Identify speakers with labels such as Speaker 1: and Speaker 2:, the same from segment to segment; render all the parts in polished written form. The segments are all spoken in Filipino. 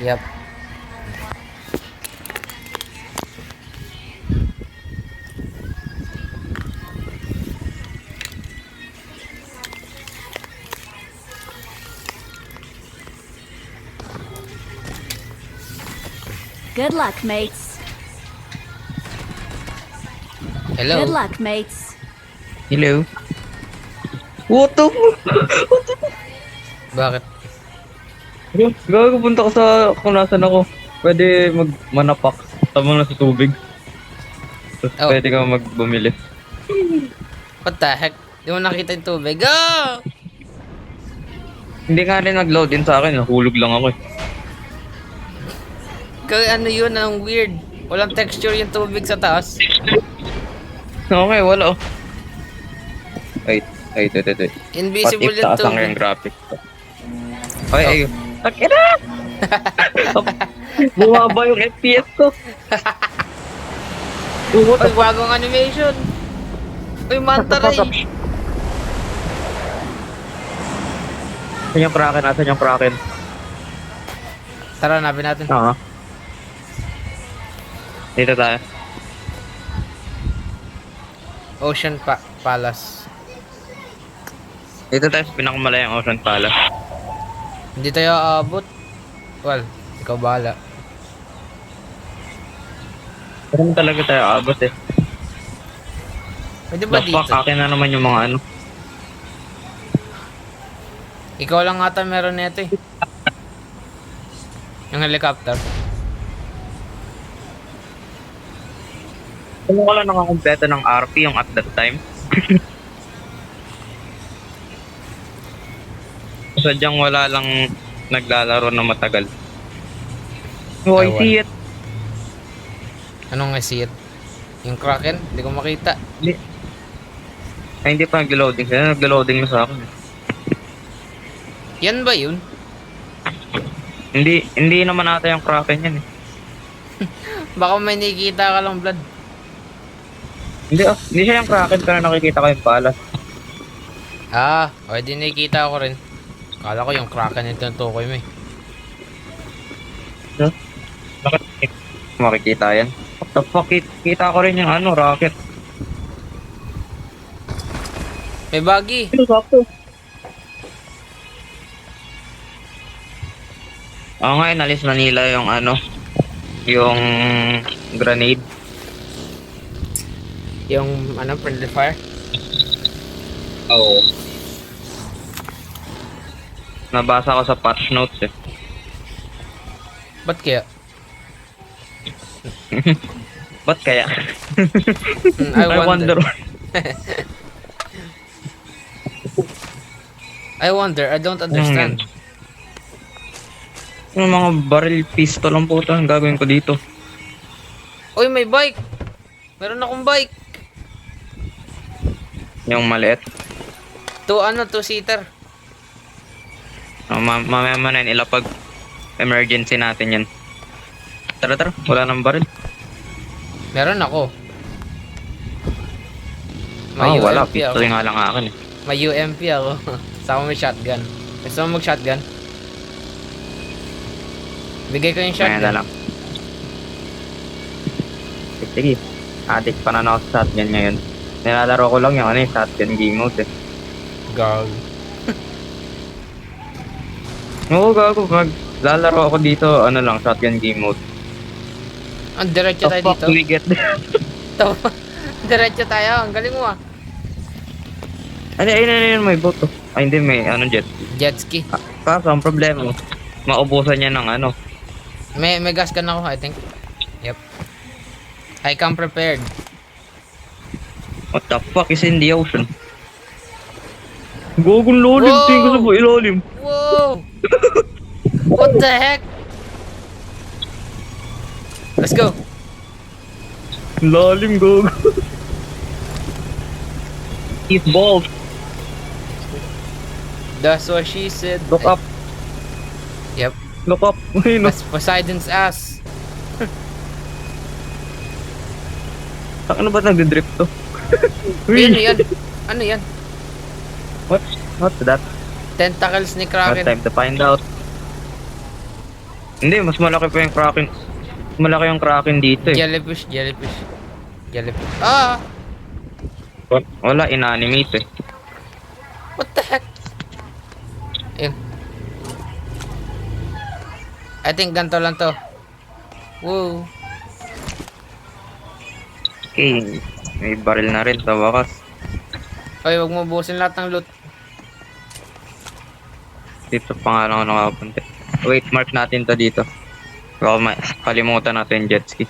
Speaker 1: Yep.
Speaker 2: Good luck, mates.
Speaker 1: Hello.
Speaker 2: Good luck, mates.
Speaker 3: Hello? What the
Speaker 1: Bakit?
Speaker 3: Gago, punta ka sa kung nasan ako. Pwede magmanapak habang nasa tubig. Tapos
Speaker 1: Oh.
Speaker 3: pwede ka magbumili.
Speaker 1: What the heck? Di mo nakita yung tubig. Go!
Speaker 3: Hindi nga rin nag-load din sa akin. Nahulog lang ako eh.
Speaker 1: Kaya ano yun? Ang weird. Walang texture yung tubig sa taas.
Speaker 3: Okay, wala oh. Ay, ito.
Speaker 1: Invisible
Speaker 3: What if
Speaker 1: yung
Speaker 3: taas ang
Speaker 1: tubig.
Speaker 3: yung graphics ko? Ay. Takina! Bumaba yung FPS ko.
Speaker 1: Uy, bagong animation. Uy, manta ray.
Speaker 3: Asan yung Kraken? Asan yung Kraken?
Speaker 1: Tara, hanapin natin.
Speaker 3: Dito tayo.
Speaker 1: Ocean Palace.
Speaker 3: Dito tayo sa pinakamalayang Ocean Palace.
Speaker 1: Hindi tayo aabot. Well, ikaw bahala.
Speaker 3: Pero talaga tayo abot eh.
Speaker 1: Pwede ba
Speaker 3: The
Speaker 1: dito?
Speaker 3: fuck, akin na naman yung mga ano.
Speaker 1: Ikaw lang ata meron nito eh. Yung helicopter.
Speaker 3: Kung ko lang nakakompleto ng RP yung at that time. Sadyang wala lang naglalaro na matagal. Oh, I
Speaker 1: Ewan.
Speaker 3: see it.
Speaker 1: Anong I see it? Yung Kraken? Hindi ko makita.
Speaker 3: Ay, hindi pa nag-loading. Kaya nag-loading na sa akin.
Speaker 1: Yan ba yun?
Speaker 3: Hindi naman ata yung Kraken yan eh.
Speaker 1: Baka may nakikita ka lang, Vlad.
Speaker 3: Hindi siya yung Kraken pero nakikita ko yung palas.
Speaker 1: Ah, o di nakikita ko rin. Kala ko yung Kraken yung tinutukoy mo eh.
Speaker 3: Bakit makikita yan? What the fuck? Kita ko rin yung ano, rocket.
Speaker 1: May buggy.
Speaker 3: Sakto. Oo nga, inalis na nila yung ano, yung grenade.
Speaker 1: Yung ano, friendly fire.
Speaker 3: Oo. Nabasa ko sa patch notes eh.
Speaker 1: Ba't kaya?
Speaker 3: Ba't kaya?
Speaker 1: I wonder. I wonder, I don't understand.
Speaker 3: Yung mga barrel pistol lang po ito, ang gagawin ko dito.
Speaker 1: Uy, may bike! Meron akong bike!
Speaker 3: Yung maliit.
Speaker 1: Two-seater.
Speaker 3: Mamaya mo na yun, ilapag emergency natin yan. Tara, wala nang barrel.
Speaker 1: Meron ako. May
Speaker 3: Wala,
Speaker 1: UMP ako.
Speaker 3: pistol nga lang akin eh.
Speaker 1: May UMP ako. Sama may shotgun. Gusto mo mag-shotgun? Bigay ko yung
Speaker 3: Maya na
Speaker 1: shotgun.
Speaker 3: lang. Sige, addict pa na ako sa shotgun ngayon. Nilalaro ko lang yung ano, shotgun game mode eh.
Speaker 1: Gag.
Speaker 3: Oo, gago. Maglalaro ako dito, ano lang, shotgun game mode.
Speaker 1: Ang diretso tayo dito.
Speaker 3: we get there?
Speaker 1: Diretso tayo. Ang galing mo ah.
Speaker 3: Ayun, may boat oh. Ay, hindi, may ano, jet.
Speaker 1: Jet ski.
Speaker 3: Kaso, ang problema, maubusan niya ng ano.
Speaker 1: May gas gun ako, I think. Yep. I come prepared.
Speaker 3: What the fuck is in the ocean? Gagong lalim,
Speaker 1: Whoa!
Speaker 3: tingin ko sa ilalim.
Speaker 1: Whoa! What the heck? Let's go.
Speaker 3: Lalim, gago. He's bald.
Speaker 1: That's what she said.
Speaker 3: Look up,
Speaker 1: Yep.
Speaker 3: look up. Ayun,
Speaker 1: That's Poseidon's ass.
Speaker 3: ano ba nagdidrift to?
Speaker 1: Ano yan? Ano yan?
Speaker 3: What's that?
Speaker 1: Tentacles ni
Speaker 3: What
Speaker 1: Kraken.
Speaker 3: time to find out? Hindi, mas malaki pa yung Kraken. Mas malaki yung Kraken dito eh.
Speaker 1: Jellyfish, jellyfish. Jellyfish. Ah!
Speaker 3: Wala, inanimate eh.
Speaker 1: What the heck? Ayun. I think ganito lang to. Woo.
Speaker 3: Okay, may baril na rin sa wakas.
Speaker 1: Oy, wag mo busin lahat ng loot.
Speaker 3: Dito pa nga lang ako nakapunta. Wait, mark natin to dito. Baka kalimutan natin yung jet ski.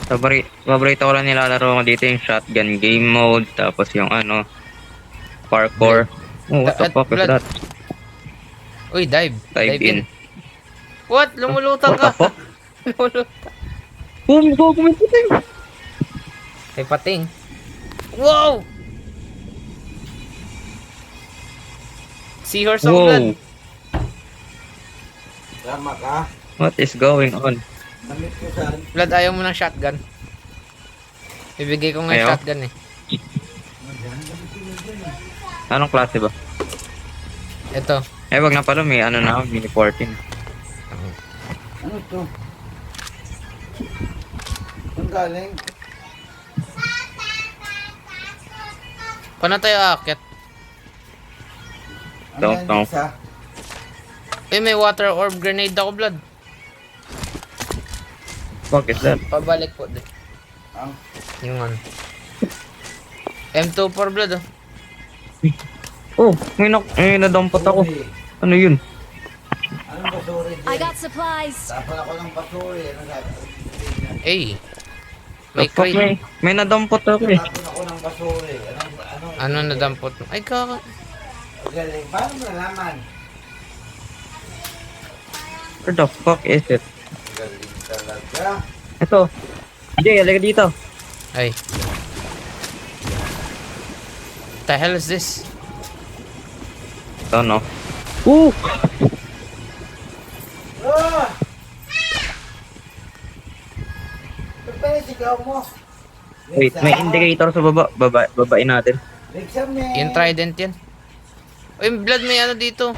Speaker 3: Paborito ko lang nilalaro ko dito yung shotgun game mode, tapos yung ano, parkour. Oh, what the fuck is
Speaker 1: Blood.
Speaker 3: that?
Speaker 1: Uy, dive.
Speaker 3: Dive in.
Speaker 1: What? Lumulutang
Speaker 3: What the
Speaker 1: ka.
Speaker 3: fuck?
Speaker 1: Lumulutang.
Speaker 3: Oh, kumiputin!
Speaker 1: Ay, pating. Wow! Seahorse of blood.
Speaker 3: Whoa,
Speaker 4: Tama ka.
Speaker 3: what is going on?
Speaker 4: Namit ko saan.
Speaker 1: Blood, ayaw mo ng shotgun. Ibigay ko nga yung
Speaker 3: Ayaw?
Speaker 1: shotgun eh.
Speaker 3: Anong klase ba?
Speaker 1: Ito.
Speaker 3: Eh, wag na pala, may ano na, mini 14.
Speaker 4: Ano to? Saan galing?
Speaker 1: Paano tayo aakyat?
Speaker 4: Ano
Speaker 3: Don't
Speaker 4: yan,
Speaker 3: know.
Speaker 4: isa?
Speaker 1: Eh, may water orb grenade ako, blood.
Speaker 3: Fuck is that?
Speaker 1: Pabalik po din.
Speaker 4: Ang
Speaker 1: Yung ano. M24 blood oh.
Speaker 3: Oh, may nadampot ako.
Speaker 4: basuri.
Speaker 3: Ano yun?
Speaker 4: Anong basuri
Speaker 2: I
Speaker 4: dyan?
Speaker 2: got supplies.
Speaker 4: Tapon ako ng basuri. Ano sabi?
Speaker 1: Eh. May
Speaker 3: The fuck,
Speaker 1: crate.
Speaker 3: may nadampot ako eh.
Speaker 4: Tapon ako ng basuri.
Speaker 1: Ano nadampot mo? Ay, kaka.
Speaker 4: Galing. Paano mo nalaman?
Speaker 3: Where the fuck is it?
Speaker 4: Galing talaga.
Speaker 3: Ito. Jay, halika dito.
Speaker 1: Ay. The hell is this?
Speaker 3: Don't know. Ooh!
Speaker 4: Ah! Ba't pa sigaw mo?
Speaker 3: Wait, may indicator sa baba. Babain natin.
Speaker 4: Exam
Speaker 1: Yung trident yan. Uy, blood, may ano dito.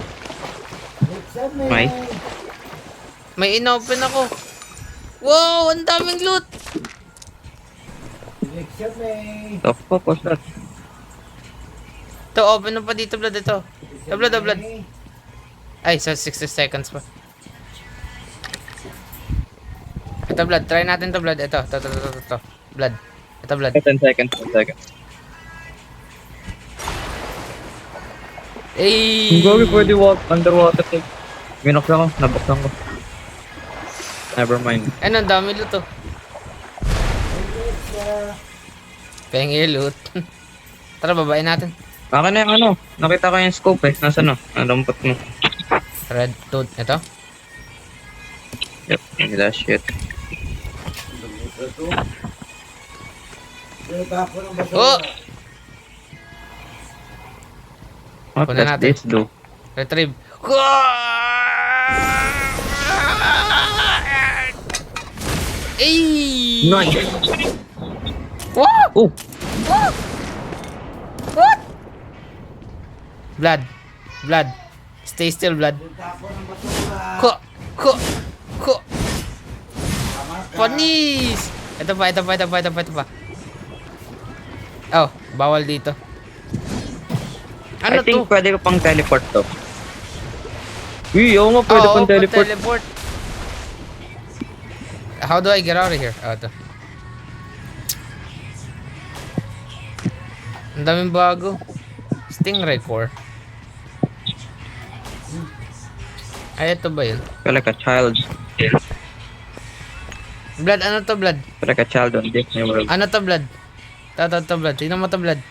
Speaker 4: Exam
Speaker 3: May?
Speaker 1: May inopen ako. Wow, ang daming loot.
Speaker 4: Exam
Speaker 3: The fuck was that?
Speaker 1: Ito, open na pa dito, blood. Ito. The blood, the blood. Ay, so 60 seconds pa. Ito, blood. Try natin to, blood. Ito. Ito. Blood. Ito, blood.
Speaker 3: 10 seconds, 10 seconds.
Speaker 1: Ay!
Speaker 3: Kung gawin pwede underwater take. Binuksan ko, nabuksan ko. Never mind.
Speaker 1: Ano, ang dami loot, oh. Pengi loot. Tara, babain natin.
Speaker 3: Akin na yung ano, nakita ko yung scope eh. Nasa no? Nadampot mo.
Speaker 1: Red tooth. Ito.
Speaker 3: Yep, that shit.
Speaker 4: Tapon ng basura.
Speaker 1: Oh!
Speaker 3: What
Speaker 1: Kunin
Speaker 3: does
Speaker 1: natin.
Speaker 3: this do?
Speaker 1: Retrieve. Ay!
Speaker 3: Nice!
Speaker 1: What?
Speaker 3: Oh!
Speaker 1: What? Blood. Blood. Stay still, blood.
Speaker 4: Tapon ng basura.
Speaker 1: Ko. Ko. Ko.
Speaker 4: Tama ka.
Speaker 1: Panis! Ito pa. Oh, bawal dito. Ano
Speaker 3: I think
Speaker 1: to?
Speaker 3: pwede ko pang teleport to. Uy, oo nga, pwede
Speaker 1: Oo,
Speaker 3: pang teleport.
Speaker 1: teleport. How do I get out of here? Oh, ito. Ang daming bago. Stingray core. Ay, ito ba yun?
Speaker 3: Feel like a child.
Speaker 1: Blood, ano to, blood?
Speaker 3: Feel like a child on Disney World.
Speaker 1: Ano to, blood? To, blood. Tingnan mo to, blood.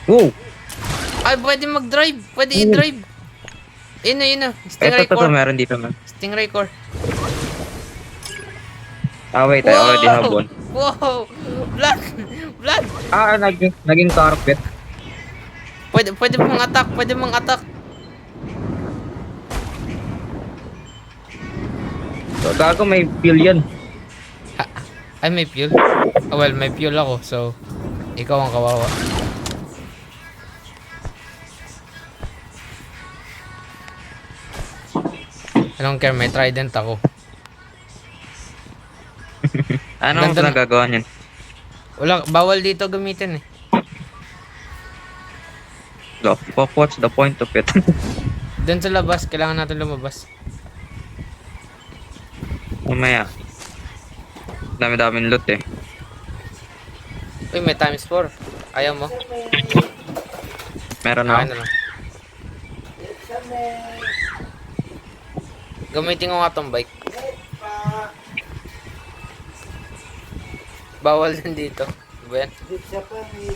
Speaker 3: Whoa!
Speaker 1: Ay, pwede mag-drive. Pwede i-drive. Yun na. Stingray
Speaker 3: Ito,
Speaker 1: core.
Speaker 3: meron dito man.
Speaker 1: Stingray core.
Speaker 3: Ah, wait, I already have one.
Speaker 1: Wow! Blood! Blood!
Speaker 3: Ah, naging carpet.
Speaker 1: Pwede mong attack.
Speaker 3: So, gago may fuel yan.
Speaker 1: Ay, may fuel. Oh, well, may fuel ako. So, ikaw ang kawawa. I don't care, may trident ako.
Speaker 3: Ano ang
Speaker 1: Ganda na.
Speaker 3: nagagawa niyan?
Speaker 1: Wala, bawal dito gamitin eh.
Speaker 3: What's the point of it?
Speaker 1: Doon sa labas, kailangan natin lumabas.
Speaker 3: Mamaya. Dami-daming loot eh.
Speaker 1: Uy, may times 4. Ayaw mo?
Speaker 3: Meron na.
Speaker 1: Akin na lang. Gamitin ko nga tong bike. Bawal din dito. Ba yan?
Speaker 4: Isa pa, may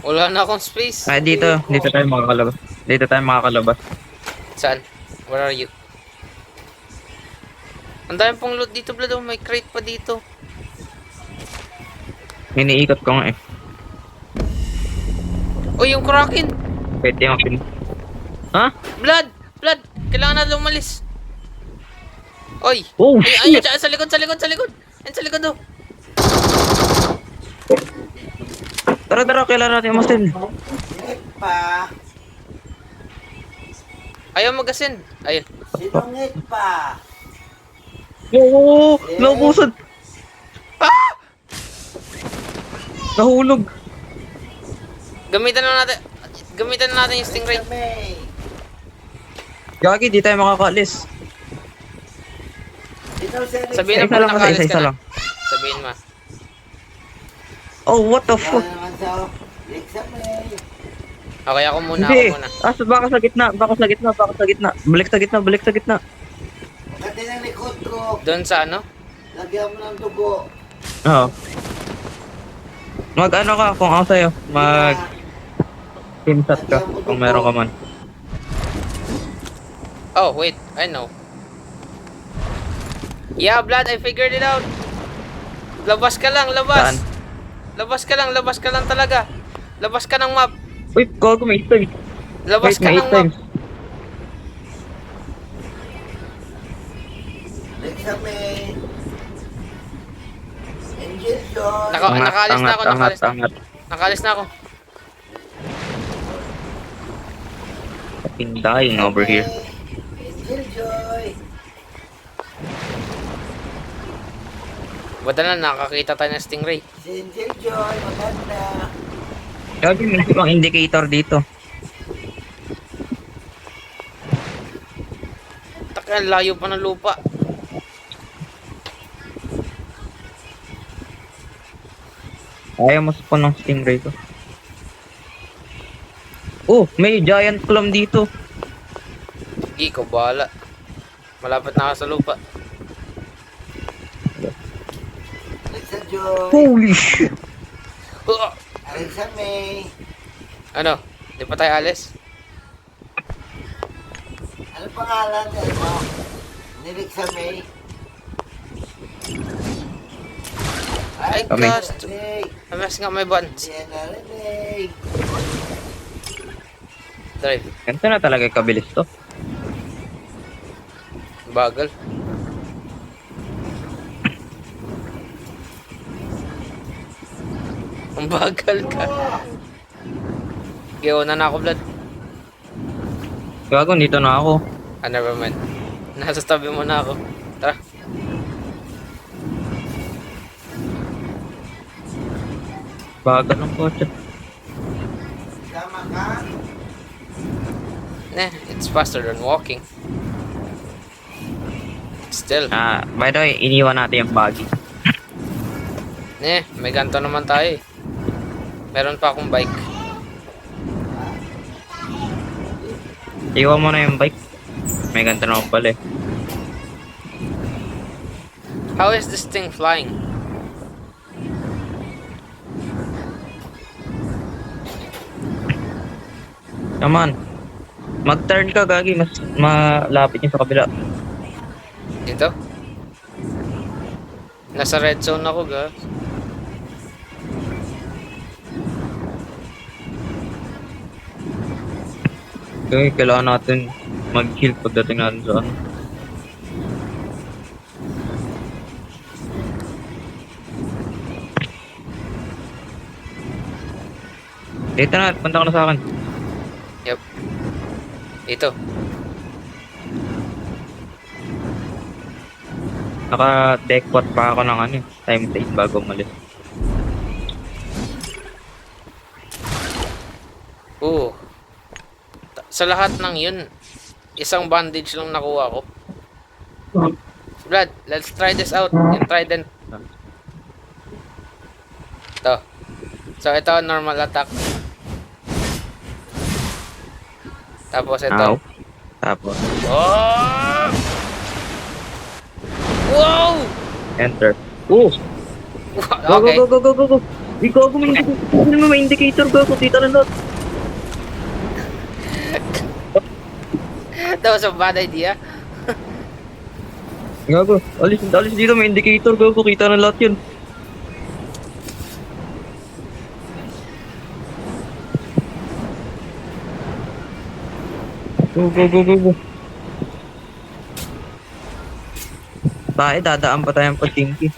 Speaker 1: Wala na akong space.
Speaker 3: Ah, dito tayo makakalabas. Dito tayo makakalabas.
Speaker 1: Saan? Where are you? Ang dami pong loot dito, Blood. Oh, may crate pa dito.
Speaker 3: Iniikot ko nga eh.
Speaker 1: Oh, yung Kraken!
Speaker 3: Pwede yung pin. Ha?
Speaker 1: Blood! Blood! Kailangan na umalis. Oy!
Speaker 3: Oh,
Speaker 1: Ay, ayun, sa likod, sa likod, sa likod! Ayun, sa likod, oh!
Speaker 3: Tara, kailangan natin umasin.
Speaker 4: sinit pa.
Speaker 1: Ayaw mag-ascend. Ayun.
Speaker 4: Sinungit pa.
Speaker 3: Oo, naubusan. Ah! Nahulog.
Speaker 1: Gamitan na natin yung stingray.
Speaker 4: May.
Speaker 3: Gagi, di tayo makakaalis.
Speaker 4: Ito si Alex.
Speaker 1: Sabihin na
Speaker 3: Isa lang kasi,
Speaker 1: nakaalis
Speaker 3: isa
Speaker 1: ka na.
Speaker 3: lang.
Speaker 1: Sabihin mo.
Speaker 3: Oh, what the
Speaker 4: Wala
Speaker 3: fuck?
Speaker 4: naman sa Alex May.
Speaker 1: Okay, ako muna,
Speaker 3: Hindi.
Speaker 1: ako muna.
Speaker 3: Baka sa gitna. Balik sa gitna.
Speaker 4: Pagkati ng likod ko,
Speaker 1: Doon sa ano?
Speaker 4: lagyan mo ng dugo.
Speaker 3: Oo. Mag-ano ka kung ako sa'yo. Mag-teamshot ka kung meron ka man.
Speaker 1: Oh, wait. I know. Yeah, Blood, I figured it out. Labas ka lang, labas.
Speaker 3: Saan?
Speaker 1: Labas ka lang talaga. Labas ka ng map.
Speaker 3: Uy, gago, may times.
Speaker 1: Labas ka
Speaker 3: May
Speaker 1: ng map.
Speaker 3: times.
Speaker 4: Alex May. Angel John.
Speaker 1: Nakaalis na ako,
Speaker 3: Angat.
Speaker 1: Nakaalis na ako.
Speaker 3: Fucking dying over here.
Speaker 4: Angel Joy.
Speaker 1: Basta na, nakakita tayo ng stingray.
Speaker 4: Si Angel Joy, maganda.
Speaker 3: Gago, may ibang indicator dito.
Speaker 1: Taka, layo pa ng lupa.
Speaker 3: Ayaw mo sa ng stingray ko. Oh, may giant clam dito.
Speaker 1: Sige, ko bahala. Malapit na ako sa lupa.
Speaker 4: Alex Joy.
Speaker 3: Holy shit.
Speaker 4: Alex May.
Speaker 1: Ano? Di pa tayo alis?
Speaker 4: Ano pangalan niya mo? Ni Alex May.
Speaker 1: Ay,
Speaker 3: Kami.
Speaker 1: gosh.
Speaker 4: Hey,
Speaker 1: Amas nga may buttons.
Speaker 4: hindi na rin.
Speaker 1: Drive.
Speaker 3: Ganito na talaga kabilis to.
Speaker 1: Bagal. Ang bagal ka. Gawa na ako, Blood.
Speaker 3: Gago, dito na ako.
Speaker 1: Ah, never mind. Nasa tabi mo na ako. Tara.
Speaker 3: Bagal ng kotse.
Speaker 4: Tama ka?
Speaker 1: Nah, it's faster than walking. Still.
Speaker 3: By the way, iniwan natin yung buggy.
Speaker 1: May ganto naman tayo eh. Meron pa akong bike.
Speaker 3: Iwan mo na yung bike. May ganito naman pala eh.
Speaker 1: How is this thing flying?
Speaker 3: Come on. Mag-turn ka, Gagi. Mas malapit yung sa kabila.
Speaker 1: Dito? Nasa red zone ako, guys.
Speaker 3: Okay, kailangan natin mag-heal pagdating natin sa ano. Dito na, punta ka na sa akin.
Speaker 1: Yep. Ito.
Speaker 3: Naka-deckpot pa ako ng ano, time save bago umalis.
Speaker 1: Oo. Sa lahat ng yun, isang bandage lang nakuha ko. Brad, let's try this out. Yung trident. Ito. So, ito, normal attack. Tapos ito.
Speaker 3: Ow. Tapos,
Speaker 1: Oh! Wow!
Speaker 3: enter. Oh! Go,
Speaker 1: Okay.
Speaker 3: go, go, go, go, go! Di ko ako may indicator ko. Dito na lot.
Speaker 1: That was a bad idea.
Speaker 3: Gago. Alis dito. May indicator. Gago. Kita na lahat yun. Go, go, go, go, go. Tayo, dadaan pa tayong patingki.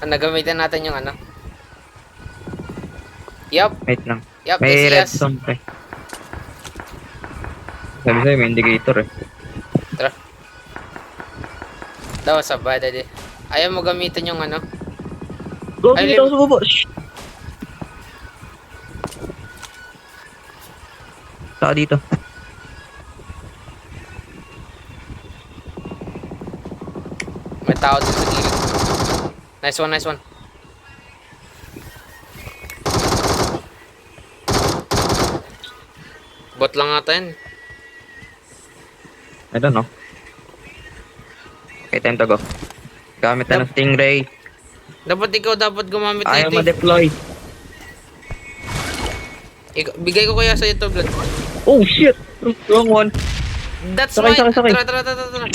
Speaker 1: Nagamitan natin yung ano. Yup.
Speaker 3: Wait lang.
Speaker 1: Yup,
Speaker 3: May
Speaker 1: yes.
Speaker 3: redstone pa eh. Sabi sa'yo, may indicator eh.
Speaker 1: Tara. That was a bad idea. Ayaw mo gamitin yung ano.
Speaker 3: Go,
Speaker 1: Ay,
Speaker 3: dito ako sa baba. Shh! Saka dito.
Speaker 1: May tao dito sa gilid. Nice one, nice one. Bot lang ata yun.
Speaker 3: I don't know. Okay, time to go. Gamit na ng Stingray.
Speaker 1: Dapat ikaw dapat gumamit na
Speaker 3: Ayaw
Speaker 1: ito.
Speaker 3: ma-deploy.
Speaker 1: Bigay ko kaya sa ito, Blood.
Speaker 3: Oh, shit! Wrong one.
Speaker 1: That's
Speaker 3: Sakay,
Speaker 1: mine.
Speaker 3: sakay, sakay.
Speaker 1: Tara.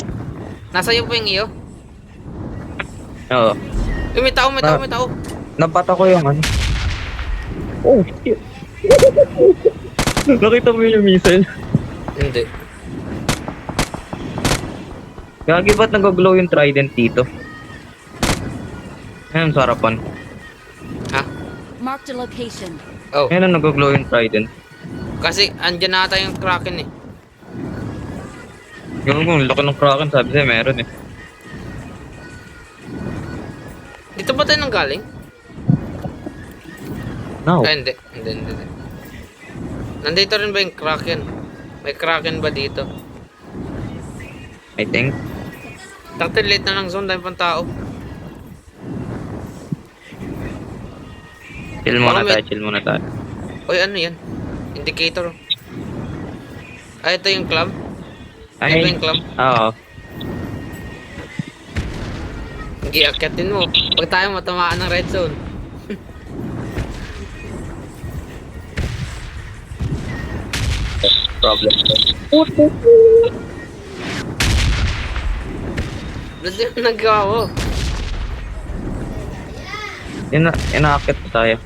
Speaker 1: Nasa iyo po yung iyo.
Speaker 3: Oo.
Speaker 1: May tao.
Speaker 3: Napata ko yung ano. Oh, shit! Nakita mo yung missile?
Speaker 1: Hindi.
Speaker 3: Gagi, ba't nag-glow yung trident dito? Ayun, sa harapan.
Speaker 1: Ha?
Speaker 2: Marked a location.
Speaker 1: Oh.
Speaker 3: Ayun, nag-glow yung trident.
Speaker 1: Kasi andyan na ata yung Kraken eh.
Speaker 3: Yung laki ng Kraken, sabi sa'yo, meron eh.
Speaker 1: Dito ba tayo nang galing?
Speaker 3: No.
Speaker 1: Ay, hindi. Nandito rin ba yung Kraken? May Kraken ba dito?
Speaker 3: I think.
Speaker 1: Takti late na ng zone dahil pang tao.
Speaker 3: Chill muna
Speaker 1: Baka
Speaker 3: tayo, chill muna tayo.
Speaker 1: Uy, ano yan? Indicator. Ay, ito yung club?
Speaker 3: Ay,
Speaker 1: Ito yung club?
Speaker 3: oo.
Speaker 1: Giakyatin mo. Pag tayo matamaan ng red zone.
Speaker 3: Problem.
Speaker 1: Blood yung nagawa ko.
Speaker 3: Inaakit pa tayo.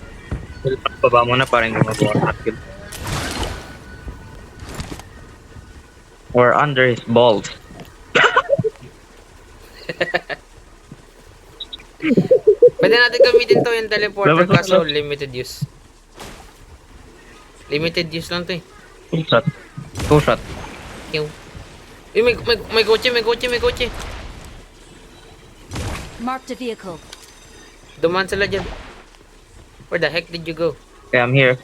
Speaker 3: Baba muna para hindi mabuha kill. Or under his balls.
Speaker 1: Pwede natin gamitin to yung teleporter
Speaker 3: Labas,
Speaker 1: kaso
Speaker 3: labas.
Speaker 1: limited use. Limited use lang to eh.
Speaker 3: Two shot.
Speaker 1: Yung... Uy, may kotse.
Speaker 2: Marked a vehicle.
Speaker 1: Dumaan sila dyan. Where the heck did you go?
Speaker 3: Okay, I'm here.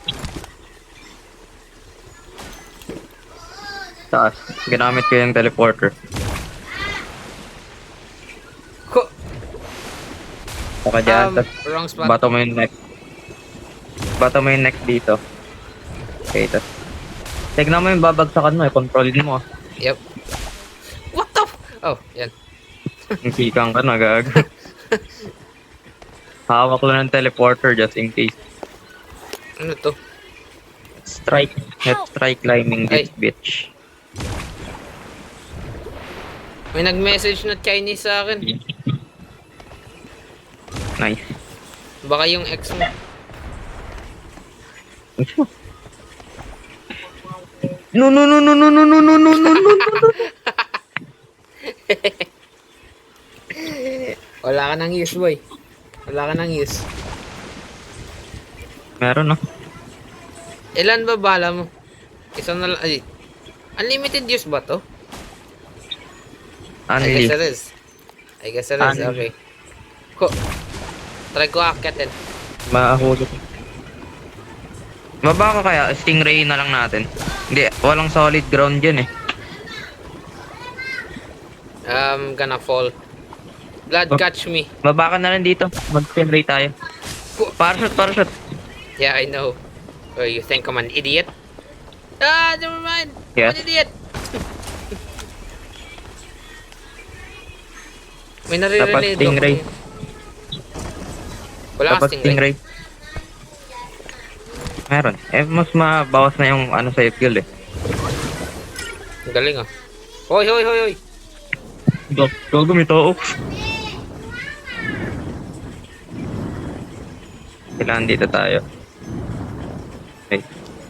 Speaker 3: Taas. Ginamit ko yung teleporter.
Speaker 1: Ko...
Speaker 3: Saka dyan, tas
Speaker 1: wrong spot.
Speaker 3: bato mo yung neck. Bato mo yung neck dito. Okay, tas tignan mo yung babagsakan mo, kontrolin mo.
Speaker 1: Yep. What the Oh, yan.
Speaker 3: Yung pikang ka na, gag. Hawak lang ng teleporter just in case.
Speaker 1: Ano to?
Speaker 3: Let's try climbing this
Speaker 1: Ay.
Speaker 3: bitch.
Speaker 1: May nag-message na Chinese sa akin.
Speaker 3: Nice.
Speaker 1: Baka yung ex mo.
Speaker 3: No.
Speaker 1: Wala ka nang use, boy. Wala ka nang use.
Speaker 3: Meron, no?
Speaker 1: Ilan ba bala mo? Isa na lang. Ay, Unlimited use ba to? I
Speaker 3: Unli.
Speaker 1: guess it is. I guess it is. Okay. Ko. Try ko akyatin.
Speaker 3: Mahulog. Baba ko kaya, Stingray na lang natin. Hindi, walang solid ground dyan eh.
Speaker 1: Gonna fall. Blood,
Speaker 3: Oh.
Speaker 1: catch me.
Speaker 3: Baba ka na lang dito. Mag-Stingray tayo. Parachute, parachute.
Speaker 1: Yeah, I know. Oh, you think I'm an idiot? Ah, never mind.
Speaker 3: Yes.
Speaker 1: I'm an idiot. May
Speaker 3: Dapat
Speaker 1: nare-relate
Speaker 3: Stingray.
Speaker 1: Wala
Speaker 3: Dapat
Speaker 1: kang stingray.
Speaker 3: Meron. Eh, mas mabawas na yung ano sa fuel eh.
Speaker 1: Ang galing ah. Hoy, hoy, hoy, hoy.
Speaker 3: Gago, may tao. Kailangan dito tayo. Okay.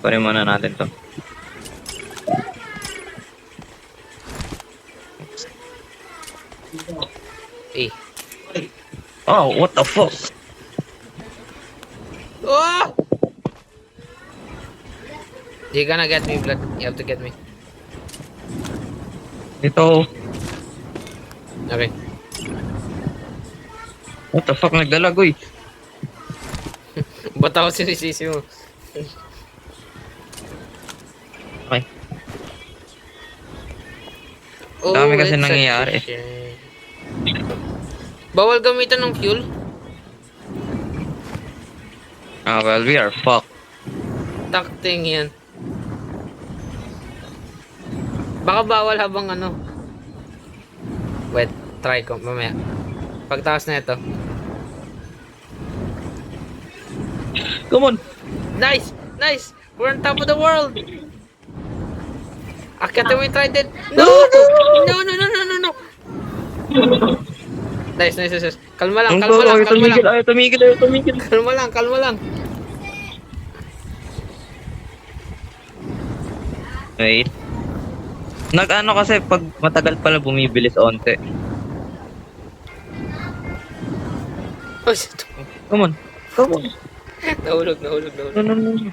Speaker 3: Kunin muna natin to.
Speaker 1: Eh.
Speaker 3: Oh, what the fuck?
Speaker 1: Oh! You're gonna get me, blood. You have to get me.
Speaker 3: Ito.
Speaker 1: Okay.
Speaker 3: What the fuck? Nagdalag, uy.
Speaker 1: Ba't ako sinisisi mo?
Speaker 3: Okay.
Speaker 1: Oh,
Speaker 3: Dami kasi
Speaker 1: it's a
Speaker 3: nangyayari.
Speaker 1: shame. Bawal gamitan ng fuel?
Speaker 3: Ah, well, we are fucked.
Speaker 1: Takting yan. Baka bawal habang ano. Wait, try ko mamaya. Pagtaas na ito.
Speaker 3: Come on.
Speaker 1: Nice! Nice! We're on top of the world! Akyat mo yung trident! No! No, no, no, no, no, no! Nice, nice, nice, nice. Kalma lang, kalma lang, kalma lang.
Speaker 3: Ayaw tumigil.
Speaker 1: Kalma lang, kalma lang.
Speaker 3: Wait. Nag-ano kasi pag matagal pala bumibilis onte.
Speaker 1: Oh, shit.
Speaker 3: Come on.
Speaker 1: Nahulog, nahulog, nahulog.
Speaker 3: No.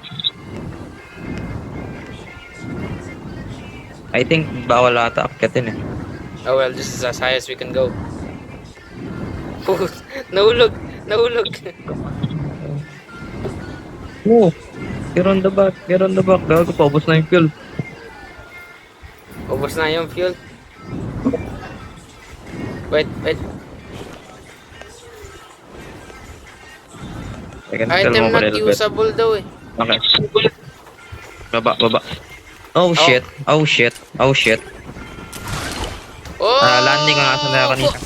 Speaker 3: I think bawal ata akyatin eh.
Speaker 1: Oh well, this is as high as we can go. Oh, nahulog, nahulog.
Speaker 3: Oh, get on the back. Gago, paubos na yung fuel.
Speaker 1: Ubos na yung fuel. Wait, wait. Item not usable daw eh.
Speaker 3: Okay. Baba. Oh shit.
Speaker 1: Oh!
Speaker 3: Landing ko nasa na kanina.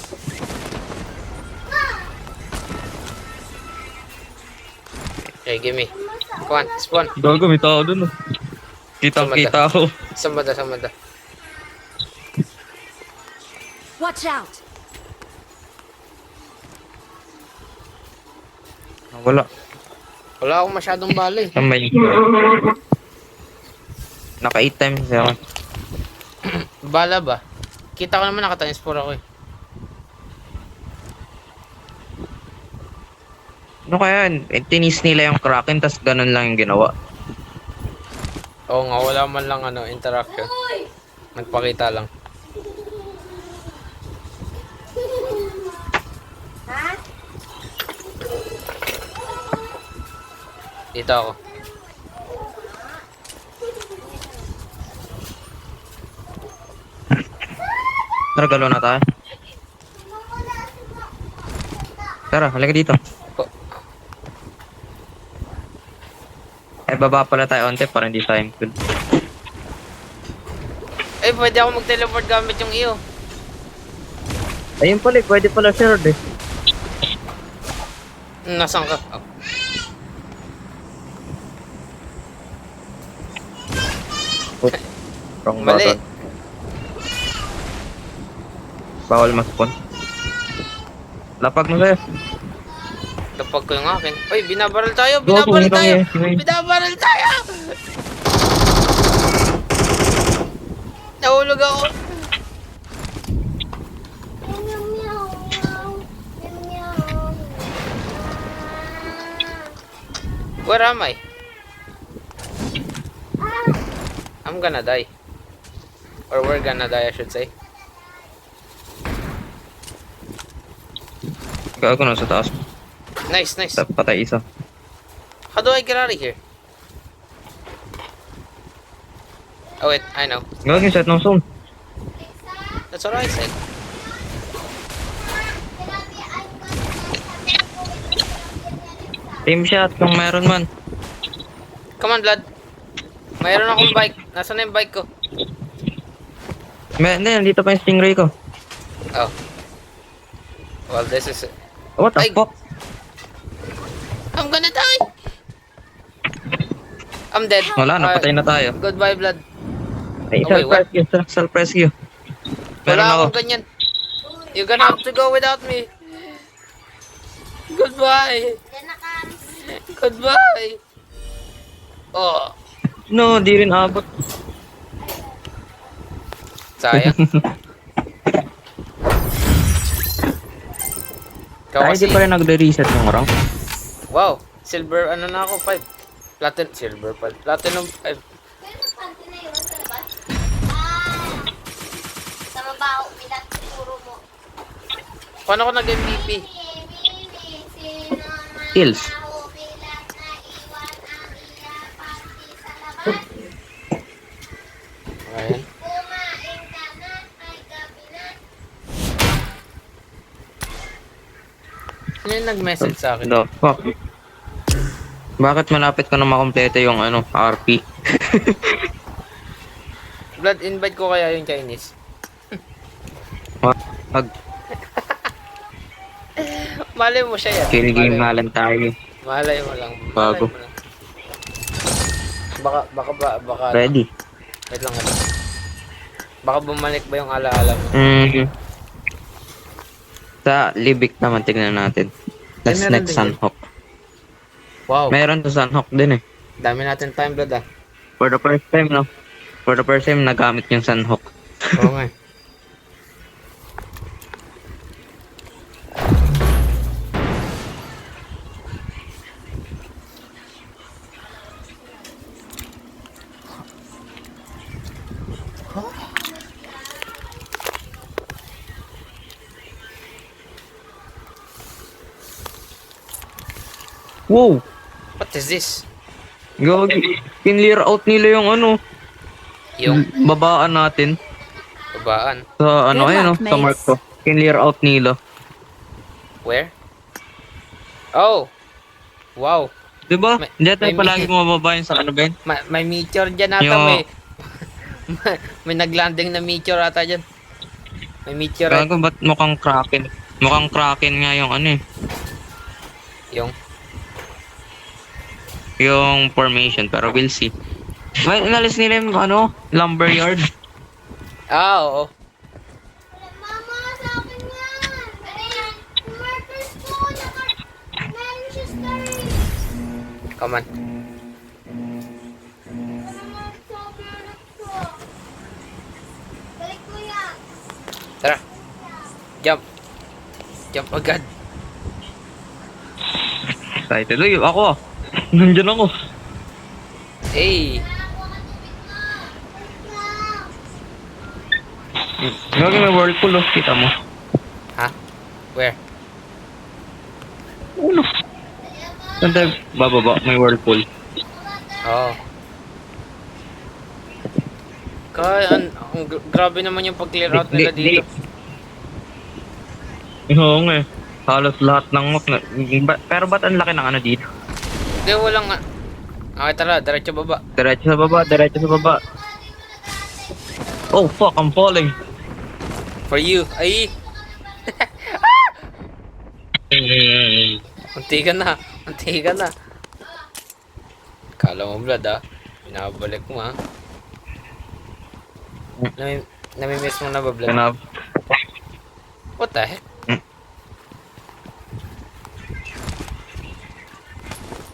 Speaker 1: Okay, gimme. Come on, spawn.
Speaker 3: Gago, may tao dun. Kita ako.
Speaker 1: Samada, samada.
Speaker 2: Watch out!
Speaker 3: Wala.
Speaker 1: Wala akong masyadong bala eh.
Speaker 3: May naka 8 times ako.
Speaker 1: Bala ba? Kita ko naman naka-times 4 ako eh.
Speaker 3: Ano kaya yun? Tinis nila yung Kraken, tas ganun lang yung ginawa.
Speaker 1: Oo nga, wala man lang ano, interaction. Nagpakita lang. Dito ako.
Speaker 3: Tara, galo na tayo. Tara, halika dito. Baba pala tayo onte para hindi tayo good.
Speaker 1: Pwede ako mag-teleport gamit yung iyo.
Speaker 3: Ayun pala, pwede pala shared eh.
Speaker 1: Nasaan ka? Oh.
Speaker 3: Wrong
Speaker 1: Mali.
Speaker 3: button. Bawal mag-spawn. Lapag mo sa'yo.
Speaker 1: Lapag ko yung akin. Uy, binabaril tayo! Binabaril tayo! Binabaril tayo! Nahulog ako! Where am I? I'm gonna die. Or we're gonna die, I should say.
Speaker 3: Gago na sa taas.
Speaker 1: Nice, nice.
Speaker 3: Patay isa.
Speaker 1: How do I get out of here? Oh wait, I know.
Speaker 3: Gago yung set ng zone.
Speaker 1: That's what I said.
Speaker 3: Team shot kung meron man.
Speaker 1: Come on, Vlad. Mayroon akong bike. Nasaan na yung bike ko?
Speaker 3: Hindi, nandito pa yung stingray ko.
Speaker 1: Oh. Well, this is...
Speaker 3: What the
Speaker 1: Ay.
Speaker 3: fuck?
Speaker 1: I'm gonna die! I'm dead.
Speaker 3: Wala, napatay na tayo.
Speaker 1: Goodbye, Vlad.
Speaker 3: Ay,
Speaker 1: Oh, wait, what?
Speaker 3: self-rescue. Meron
Speaker 1: Wala
Speaker 3: ako.
Speaker 1: akong ganyan. You're gonna have to go without me. Goodbye. Goodbye. Oh,
Speaker 3: No, di rin abot.
Speaker 1: sayang. Ikaw
Speaker 3: Ay,
Speaker 1: kasi.
Speaker 3: di pa rin nagre-reset ng rank.
Speaker 1: Wow, silver ano na ako, 5. Platinum, silver 5. Platinum 5.
Speaker 2: Sa mabaho, bilat siguro mo.
Speaker 1: Paano ako nag-MVP?
Speaker 3: Kills.
Speaker 1: Ayan. Ano yung nag-message sa akin?
Speaker 3: The fuck? Bakit malapit ko na makompleto yung RP?
Speaker 1: Blood, invite ko kaya yung Chinese.
Speaker 3: Pag
Speaker 1: Malay mo siya yan.
Speaker 3: kill game
Speaker 1: Malay mo.
Speaker 3: na lang tayo.
Speaker 1: Malay mo lang.
Speaker 3: Bago.
Speaker 1: Malay mo lang. Baka.
Speaker 3: Ready.
Speaker 1: Wait lang. Baka bumalik ba yung alaala mo?
Speaker 3: Sa Libic naman, tignan natin. Let's
Speaker 1: meron
Speaker 3: next
Speaker 1: din
Speaker 3: Sunhawk.
Speaker 1: Wow.
Speaker 3: Meron to Sunhawk din eh.
Speaker 1: Dami natin time, blood ah.
Speaker 3: For the first time, no? For the first time, nagamit yung Sunhawk.
Speaker 1: Oo nga.
Speaker 3: Wow!
Speaker 1: What is this?
Speaker 3: Gagi. Kinlear out nila yung
Speaker 1: Yung
Speaker 3: babaan natin.
Speaker 1: babaan.
Speaker 3: Sa
Speaker 2: Good
Speaker 3: ayun
Speaker 2: luck,
Speaker 3: sa mark
Speaker 2: mates.
Speaker 3: ko. Kinlear out nila.
Speaker 1: Where? Oh! Wow.
Speaker 3: Diba?
Speaker 1: May-
Speaker 3: Hindi tayo
Speaker 1: may-
Speaker 3: palagi mababa yun sa Ben?
Speaker 1: May meteor dyan ata.
Speaker 3: Yung-
Speaker 1: May naglanding na meteor ata dyan. May meteor.
Speaker 3: Gago, ba't mukhang Kraken? Mukhang Kraken nga yung
Speaker 1: Yung
Speaker 3: yung formation, pero we'll see. May inalis nila yung lumberyard.
Speaker 1: oo.
Speaker 2: Mama, sa akin yan! Ayan, markers ko, Manchester.
Speaker 1: Come on.
Speaker 2: Balik ko yan.
Speaker 1: Tara. Jump. Jump agad.
Speaker 3: Excited. Uy, ako. Nandiyan ako.
Speaker 1: Hey.
Speaker 3: Gago, may whirlpool kita mo.
Speaker 1: Ha? Where?
Speaker 3: Uno. Saan tayo bababa? May whirlpool.
Speaker 1: Oo. Kaya, grabe naman yung pag-clear out nila dito.
Speaker 3: Oo nga eh. Halos lahat ng map na... Pero ba't ang laki ng dito?
Speaker 1: Hindi, walang... Okay, tara. Diretso baba.
Speaker 3: Diretso sa baba, diretso sa baba. Oh fuck, I'm falling.
Speaker 1: For you. Ay! Unti ka na. Unti ka na. Kala mo, Vlad, ah. Pinabalik mo, ah. Namimiss mo na ba, Vlad?
Speaker 3: Ganap.
Speaker 1: What the heck?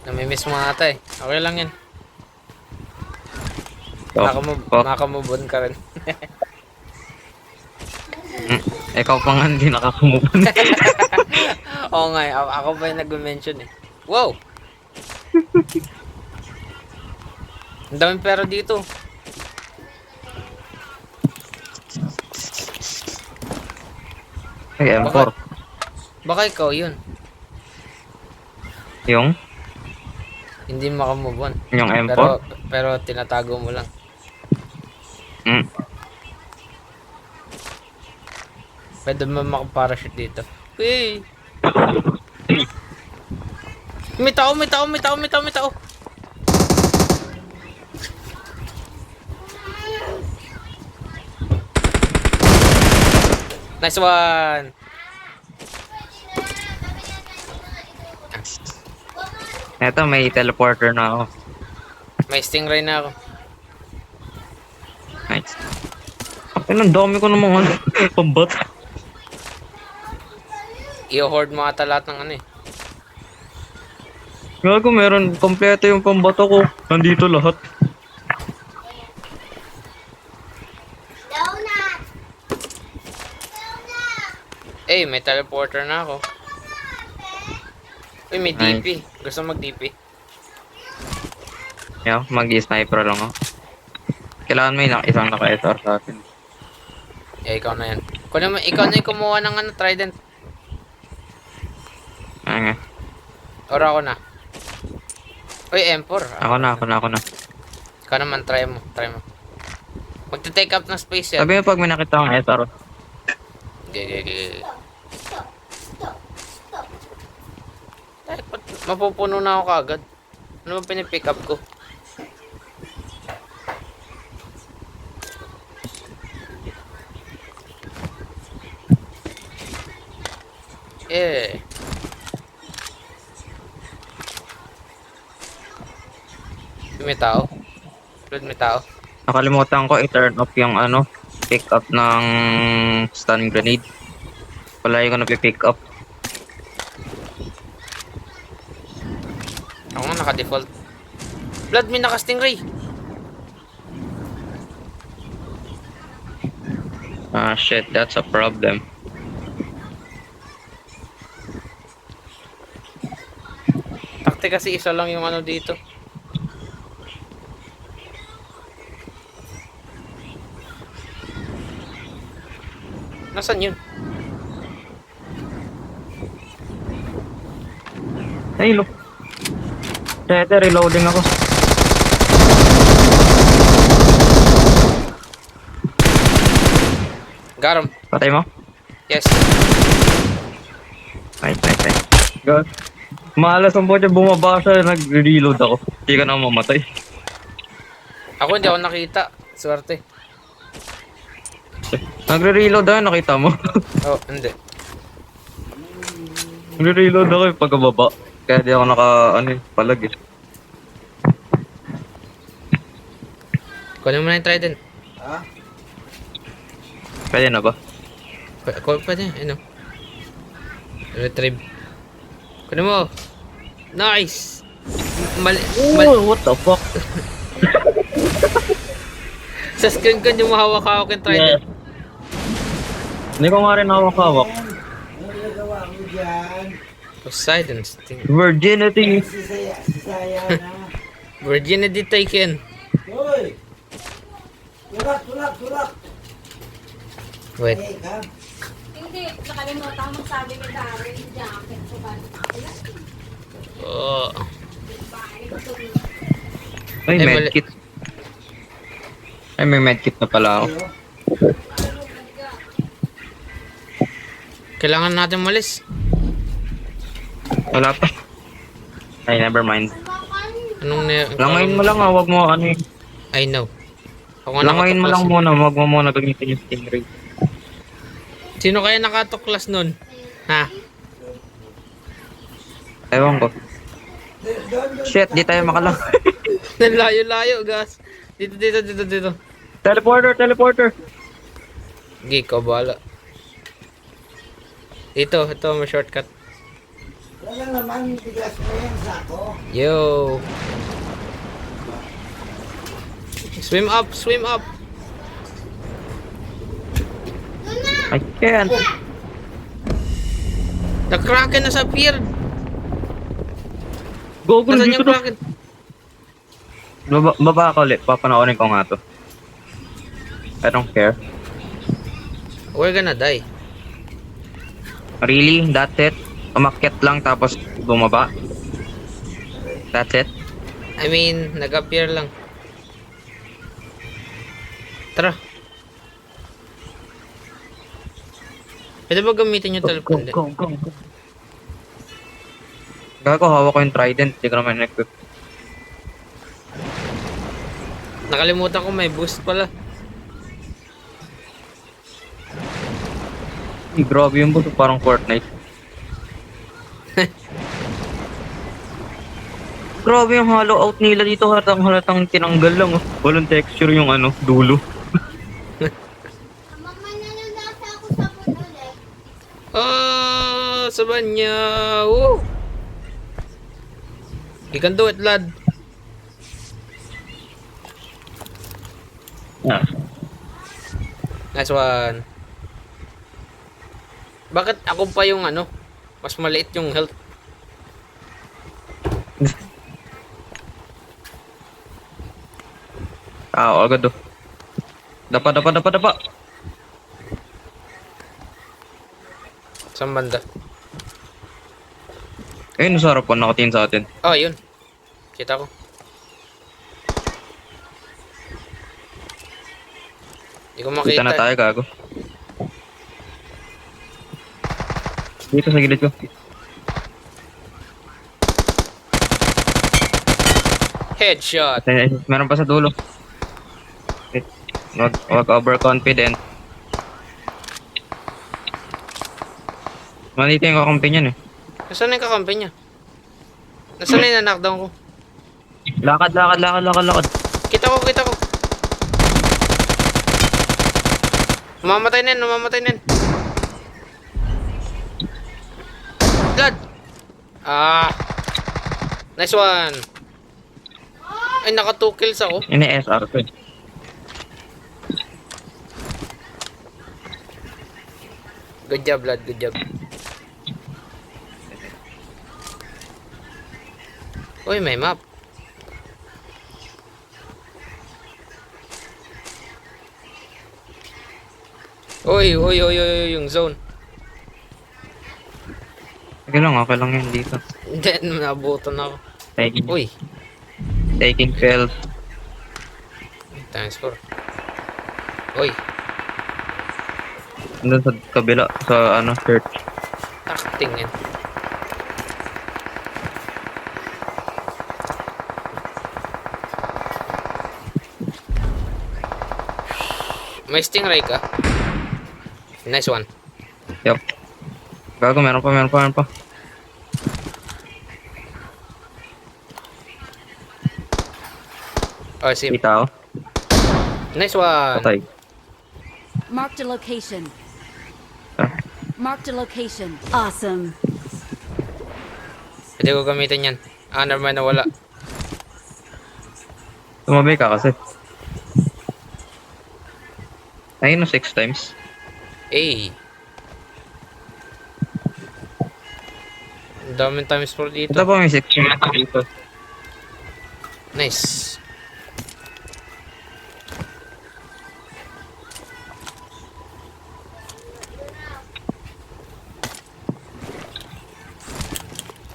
Speaker 1: Namimiss mo ata eh. Okay lang yan. Makamove on ka rin.
Speaker 3: Ikaw pa nga hindi nakakumove.
Speaker 1: Oo nga, ako ba yung nag-mention eh. Wow! Ang daming pera dito.
Speaker 3: Ay, M4.
Speaker 1: Baka ikaw yun.
Speaker 3: Yung?
Speaker 1: Hindi makamove on.
Speaker 3: Yung M4?
Speaker 1: Pero tinatago mo lang.
Speaker 3: Hmm.
Speaker 1: Pwede mo makaparachute dito. Uy! May tao, may tao, may tao, may tao, may tao. Nice one!
Speaker 3: Eto, may teleporter na ako.
Speaker 1: May stingray na ako.
Speaker 3: Nice. Ay, ang dami ko namang ano, pambat.
Speaker 1: I-hoard mo ata lahat ng ano eh.
Speaker 3: Gago, meron, kompleto yung pambato ko. Nandito lahat.
Speaker 2: Donut!
Speaker 1: Eh, may teleporter na ako. Uy, may DP. Gusto mag-DP?
Speaker 3: Yeah, mag-sniper lang ako. Kailangan may isang naka-SR sa akin.
Speaker 1: Eh, ikaw na yan. Ikaw na yung kumuha ng ano, trident.
Speaker 3: Ay, nga.
Speaker 1: Or ako na. Uy, M4.
Speaker 3: Ako na.
Speaker 1: Ikaw naman, try mo. Magte-take up ng space yan.
Speaker 3: Sabi mo pag may nakita akong SR.
Speaker 1: Okay. Mapupuno na ako kaagad. Ano ba pinipick up ko? Eh. May tao? May tao?
Speaker 3: Nakalimutan ko i-turn off yung ano, pick up ng stun grenade. Wala yung pick up.
Speaker 1: Ako nga naka-default. Blood, may naka-stingray.
Speaker 3: Ah, shit, that's a problem.
Speaker 1: Takte kasi isa lang yung ano dito. Nasaan yun?
Speaker 3: Ay, look. Tete, reloading ako.
Speaker 1: Garam.
Speaker 3: Patay mo?
Speaker 1: Yes.
Speaker 3: Nice. God. Malas ang bote, bumaba siya, nag-reload ako. Hindi ka na mamatay.
Speaker 1: Ako hindi ako nakita. Swerte.
Speaker 3: Nagre-reload ako, nakita mo?
Speaker 1: Oh, hindi.
Speaker 3: Nagre-reload ako yung pagkababa. Kaya di ako palag eh.
Speaker 1: Kunin mo na yung trident.
Speaker 4: Ha?
Speaker 3: Pwede na ba?
Speaker 1: Pwede, ano? Retrieve. Kunin mo. Nice!
Speaker 3: What the fuck?
Speaker 1: Sa screen ko yung mahawak-hawak yung trident.
Speaker 3: Hindi ko nga rin hawak-hawak.
Speaker 4: Ano nagawa mo dyan?
Speaker 1: Poseidon sting.
Speaker 3: Virginity.
Speaker 4: Si Saya na.
Speaker 1: Virginity taken.
Speaker 4: Hoy! Tulak!
Speaker 1: Wait.
Speaker 4: Hey, ka?
Speaker 2: Hindi, nakalimutan ko magsabi kay Darren yung jacket ko ba?
Speaker 1: Oh.
Speaker 3: Ay,
Speaker 1: Ay,
Speaker 3: medkit. Ay, may medkit na pala ako.
Speaker 1: Kailangan natin malis.
Speaker 3: Wala pa. Ay, never mind. Langayin mo lang wag mo ano eh.
Speaker 1: I know. Ako nga
Speaker 3: Langayin mo lang
Speaker 1: nakatuklas.
Speaker 3: muna, wag mo muna gamitin yung stingray.
Speaker 1: Sino kaya nakatuklas nun? Ha?
Speaker 3: Ewan ko. Shit, di tayo makalang.
Speaker 1: Layo-layo, gas. Dito.
Speaker 3: Teleporter.
Speaker 1: Gi, ko bala. Ito, may shortcut.
Speaker 4: Wala naman, bigas mo yan sako.
Speaker 1: Yo. Swim up.
Speaker 3: I can't.
Speaker 1: The-Kraken na sa pier.
Speaker 3: Go,
Speaker 1: Nasaan
Speaker 3: dito
Speaker 1: yung
Speaker 3: na.
Speaker 1: Kraken?
Speaker 3: Baba ka ulit, papanoorin ko nga to. I don't care.
Speaker 1: We're gonna die.
Speaker 3: Really? That's it? Umakyat lang tapos bumaba? That's it?
Speaker 1: I mean, nag-appear lang. Tara. Pwede ba gamitin yung teleport?
Speaker 3: Go. Gago, hawak ko yung trident. Hindi ko naman equip.
Speaker 1: Nakalimutan ko may boost pala.
Speaker 3: Grabe yung boss. Parang Fortnite. Grabe yung hollow out nila dito. Halatang tinanggal lang. Oh. Walang texture yung dulo.
Speaker 2: Mama na lang nasa ako sa ulit.
Speaker 1: Ah, sa banya. Woo! You can do it, lad.
Speaker 3: Yeah.
Speaker 1: Nice one. Bakit ako pa yung mas maliit yung health?
Speaker 3: Agad oh. Dapa.
Speaker 1: Saan banda?
Speaker 3: Ayun, sa harapan. Nakatingin sa atin.
Speaker 1: Oh, yun. Kita ko. Hindi ko
Speaker 3: Kita na
Speaker 1: makita.
Speaker 3: tayo, gago. Dito sa gilid ko.
Speaker 1: Headshot.
Speaker 3: Meron pa sa dulo. Wag overconfident. Manito yung kakampi niyan eh.
Speaker 1: Nasaan na yung kakampi niya? Nasaan na yung na-knockdown ko?
Speaker 3: Lakad.
Speaker 1: Kita ko. Mamamatay na yan. Blood! Ah! Nice one! Ay, naka 2 kills ako.
Speaker 3: Ini SR ko eh.
Speaker 1: Good job, Blood. Good job. Uy, may map. Uy, yung zone.
Speaker 3: Okay lang yan dito.
Speaker 1: Then, nabutan ako.
Speaker 3: Taking,
Speaker 1: Uy,
Speaker 3: taking failed.
Speaker 1: thanks for. Uy,
Speaker 3: Andun sa kabila, sa church.
Speaker 1: acting yan. May stingray ka? Nice one.
Speaker 3: Yup. Gago, meron pa.
Speaker 1: Oh, sim.
Speaker 3: Kita ako.
Speaker 1: Nice one.
Speaker 3: Patay.
Speaker 5: Marked a location.
Speaker 3: Ah.
Speaker 5: Marked a location. Awesome.
Speaker 1: Pwede ko gamitin yan. Ah, naman na wala.
Speaker 3: Tumabay ka kasi. Ayun no, 6 times.
Speaker 1: Eh. Ang daming times 4 dito.
Speaker 3: Ito pa may 6 times dito.
Speaker 1: Nice.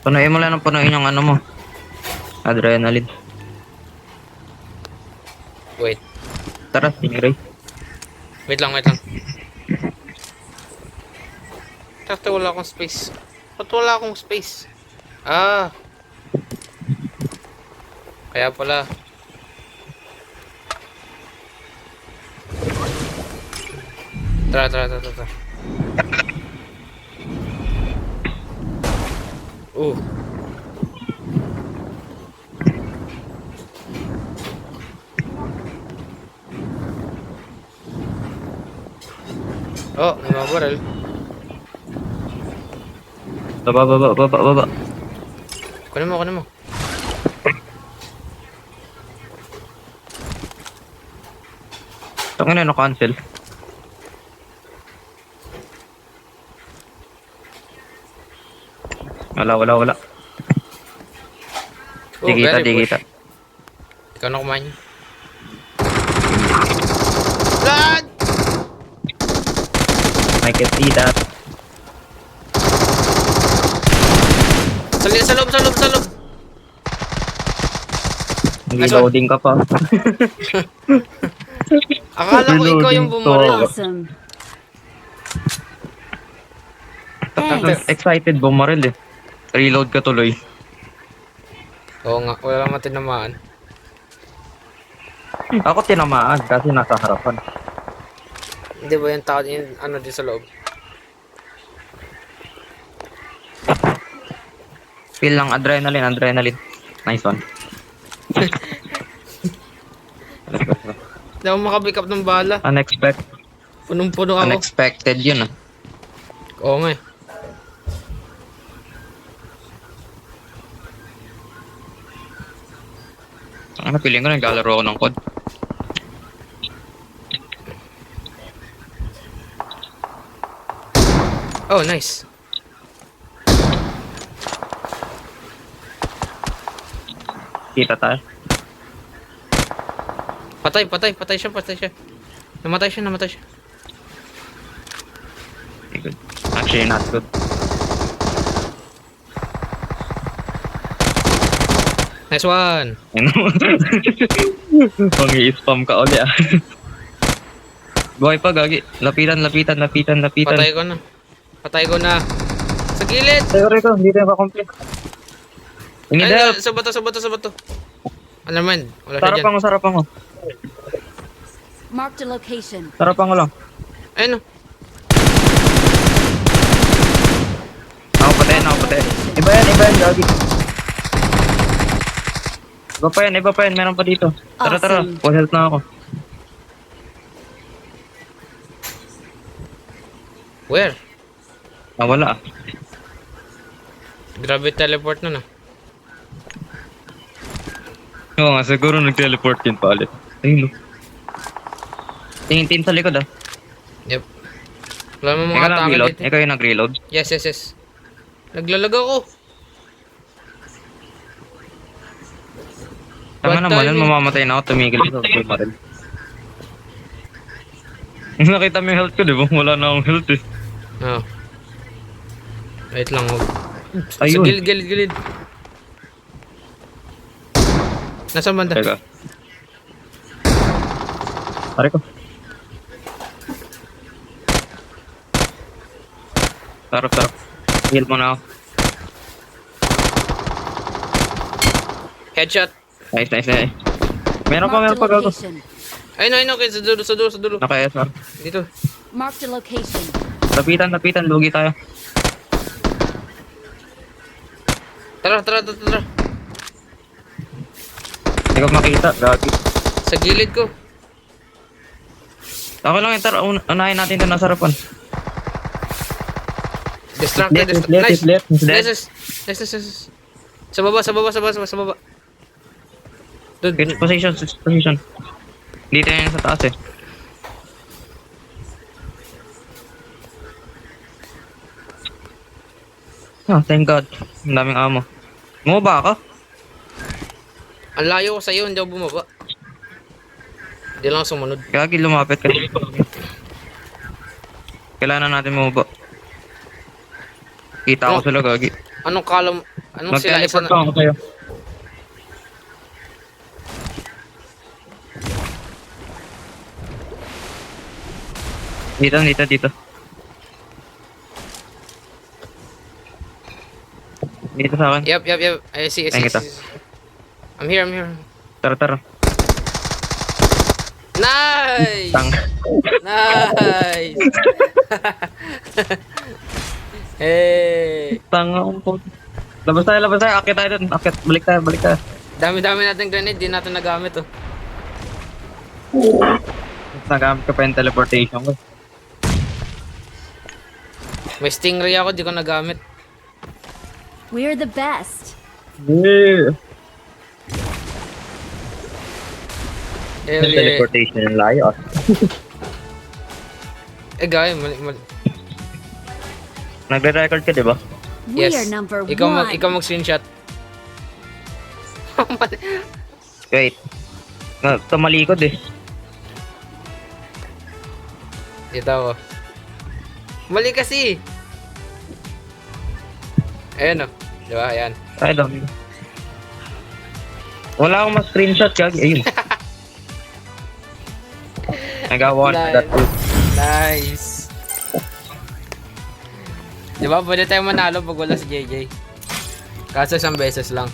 Speaker 3: Punuin mo lang ng punuin yung mo. Adrenaline.
Speaker 1: Wait.
Speaker 3: Tara, Stingray.
Speaker 1: Wait lang. Sakto wala akong space. Ba't wala akong space? Ah. Kaya pala. Tara. Oh, may mga barrel.
Speaker 3: Baba.
Speaker 1: Kunin mo.
Speaker 3: Tangin na cancel. Wala.
Speaker 1: Oh,
Speaker 3: Di kita.
Speaker 1: very push. Ikaw na kumain. Blood!
Speaker 3: I can see that.
Speaker 1: Sa loob, sa loob, sa loob.
Speaker 3: Reloading ka pa.
Speaker 1: Akala ko ikaw yung bumaril.
Speaker 5: Awesome. Thanks.
Speaker 3: Excited bumaril eh. Reload ka tuloy.
Speaker 1: Oo nga, wala naman tinamaan.
Speaker 3: Ako tinamaan kasi nasa harapan.
Speaker 1: Hindi ba yung tao yung ano din sa loob?
Speaker 3: Feel lang adrenaline. Nice one.
Speaker 1: Hindi ako makapick up ng bala. Punong-puno ako.
Speaker 3: Unexpected yun ah.
Speaker 1: Oo nga eh.
Speaker 3: Ano, feeling ko naglalaro ako ng COD.
Speaker 1: Oh, nice.
Speaker 3: Kita tayo.
Speaker 1: Patay siya. Namatay siya.
Speaker 3: Okay, good. Actually, not good.
Speaker 1: Nice one.
Speaker 3: Pang-i-spam ka ulit ah. Buhay pa, gagi. Lapitan.
Speaker 1: Patay ko na. Sa gilid.
Speaker 3: Teko, hindi tayo pa-complete. Hindi
Speaker 1: Ay,
Speaker 3: na.
Speaker 1: sa bato. Ano naman? Wala siya dyan.
Speaker 3: Sarapan ko.
Speaker 5: Marked a location.
Speaker 3: Sarapan ko lang.
Speaker 1: Ayun o.
Speaker 3: Ako patayin. Iba yan, gagi. Iba pa yan. Meron pa dito. Tara.
Speaker 5: Awesome.
Speaker 3: Full health na ako.
Speaker 1: Where?
Speaker 3: Wala ah.
Speaker 1: Grabe teleport na.
Speaker 3: Oo nga, siguro nag-teleport yun pa ulit. Ayun no. Tingin sa likod ah.
Speaker 1: Yep. Wala mo mga
Speaker 3: Ikaw
Speaker 1: atake
Speaker 3: nag-reload?
Speaker 1: dito.
Speaker 3: Ikaw yung nag-reload?
Speaker 1: Yes. Naglalag ako.
Speaker 3: Tama
Speaker 1: Bad
Speaker 3: naman,
Speaker 1: timing.
Speaker 3: mamamatay na ako, tumigil ako. Bumaril. Nakita mo yung health ko, di ba? Wala na akong health eh.
Speaker 1: Oh. Wait lang.
Speaker 3: Ayun.
Speaker 1: Sa gilid. Nasa banda?
Speaker 3: Teka. Pare ko. Tarap. Heal mo na ako.
Speaker 1: Headshot.
Speaker 3: Nice. Meron
Speaker 5: Marked a
Speaker 3: pa gago.
Speaker 5: location.
Speaker 1: Ayun. Okay, sa dulo.
Speaker 3: Naka-SR.
Speaker 1: Dito.
Speaker 5: Marked a location.
Speaker 3: Lapitan, lugi tayo.
Speaker 1: Tara.
Speaker 3: Hindi ko makita, gagi.
Speaker 1: Sa gilid ko.
Speaker 3: Ako lang yung tara, unahin natin ito nasa harapan.
Speaker 1: Distracted.
Speaker 3: He's dead.
Speaker 1: Nice. Sa baba. Dude,
Speaker 3: Good position. Dito yan sa taas eh. Thank God. Ang daming ammo. Bumaba ka?
Speaker 1: ang layo ko sa'yo, hindi ako bumaba. Hindi lang ako sumunod.
Speaker 3: Gagi, lumapit ka. Kailangan natin bumaba. Kita ko sila, gagi.
Speaker 1: Anong kalam? Anong sila isa
Speaker 3: Mag-teleport
Speaker 1: na?
Speaker 3: lang ako sa'yo. Dito. Dito sa akin.
Speaker 1: Yep. I see.
Speaker 3: Ayun kita.
Speaker 1: I'm here.
Speaker 3: Tara.
Speaker 1: Nice!
Speaker 3: Tang.
Speaker 1: Nice! Hey!
Speaker 3: Tanga ang po. Labas tayo. Akit tayo dun. Balik tayo.
Speaker 1: Dami-dami natin grenade, di natin nagamit oh.
Speaker 3: Nagamit ka pa yung teleportation ko.
Speaker 1: May stingray ako, di ko nagamit.
Speaker 5: We're the best.
Speaker 3: Yeah.
Speaker 1: Hell yeah.
Speaker 3: Teleportation yung layo.
Speaker 1: Gaya, mali.
Speaker 3: Nagre-record ka, di ba?
Speaker 5: We
Speaker 1: Yes.
Speaker 5: are number
Speaker 1: Ikaw
Speaker 5: one.
Speaker 1: mag-screenshot.
Speaker 3: Wait. Tumalikod eh.
Speaker 1: Dito ako. Mali kasi. Ayan oh. Di ba? Ayan.
Speaker 3: Ay, dami. Wala akong ma-screenshot, Gag. Ayun. Nagawa na that too.
Speaker 1: Nice. Di ba? Pwede tayo manalo pag wala si JJ. Kaso isang beses lang.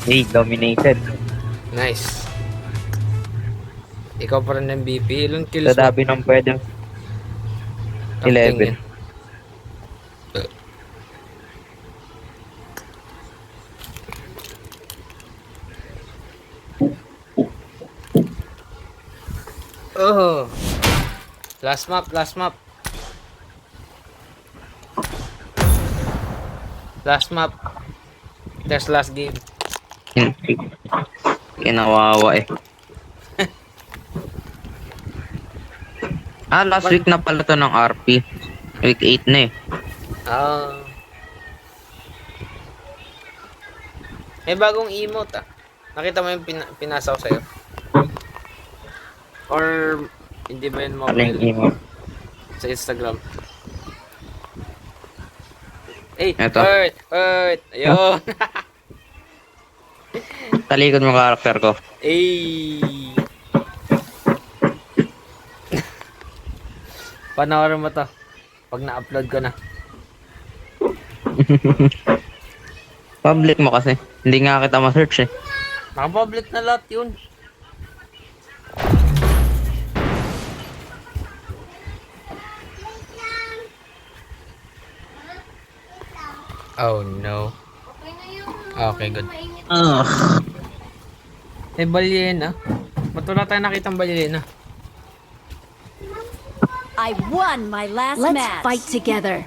Speaker 3: Hey, dominated.
Speaker 1: Nice. Ikaw pa rin MVP. Ilang kills
Speaker 3: Sa dabi ng pwedeng
Speaker 1: Something
Speaker 3: 11.
Speaker 1: yan. Oh. Last map, last map. Last map. There's last game.
Speaker 3: Kinawawa eh. Last week na pala to ng RP. Week 8 na eh.
Speaker 1: Ah. May bagong emote ah. Nakita mo yung pinasa ko sa'yo? Or hindi ba yun
Speaker 3: Aling
Speaker 1: mobile?
Speaker 3: emo.
Speaker 1: Sa Instagram. Hey,
Speaker 3: Eto.
Speaker 1: Earth! Ayun!
Speaker 3: Talikod mo karakter ko.
Speaker 1: Hey! Panoorin mo to. Pag na-upload ko na.
Speaker 3: Public mo kasi. Hindi nga kita ma-search eh.
Speaker 1: Naka-public na lahat yun. Oh no. Okay, good. Eh, balyena. Ba't wala tayo nakitang balyena?
Speaker 5: I won my last match. Let's fight together.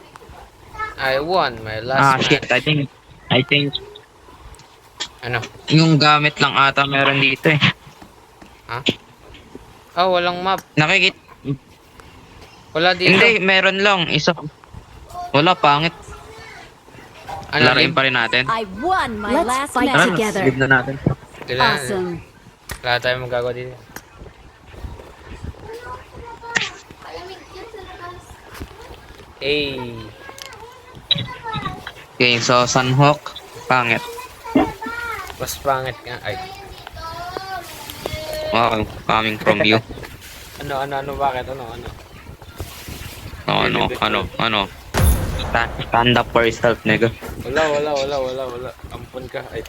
Speaker 1: I won my last match.
Speaker 3: Shit. I think
Speaker 1: Ano?
Speaker 3: yung gamit lang ata meron dito eh.
Speaker 1: Ha? Oh, walang map.
Speaker 3: Nakikita.
Speaker 1: Wala dito.
Speaker 3: Hindi, meron lang. Isa. Wala, pangit.
Speaker 1: Ano
Speaker 3: Laruin
Speaker 1: yun?
Speaker 3: pa rin natin.
Speaker 5: I won my
Speaker 2: Let's
Speaker 5: last
Speaker 2: fight
Speaker 5: match
Speaker 3: Tara,
Speaker 5: together.
Speaker 3: skip na natin.
Speaker 5: Awesome.
Speaker 1: Wala tayong magagawa dito. Hey.
Speaker 3: Okay, so Sunhawk, pangit.
Speaker 1: Mas pangit nga. Ay.
Speaker 3: Wow, coming from you.
Speaker 1: Ano, bakit?
Speaker 3: Ano? Stand up for yourself, nigga.
Speaker 1: Wala. Ampun ka. Ay.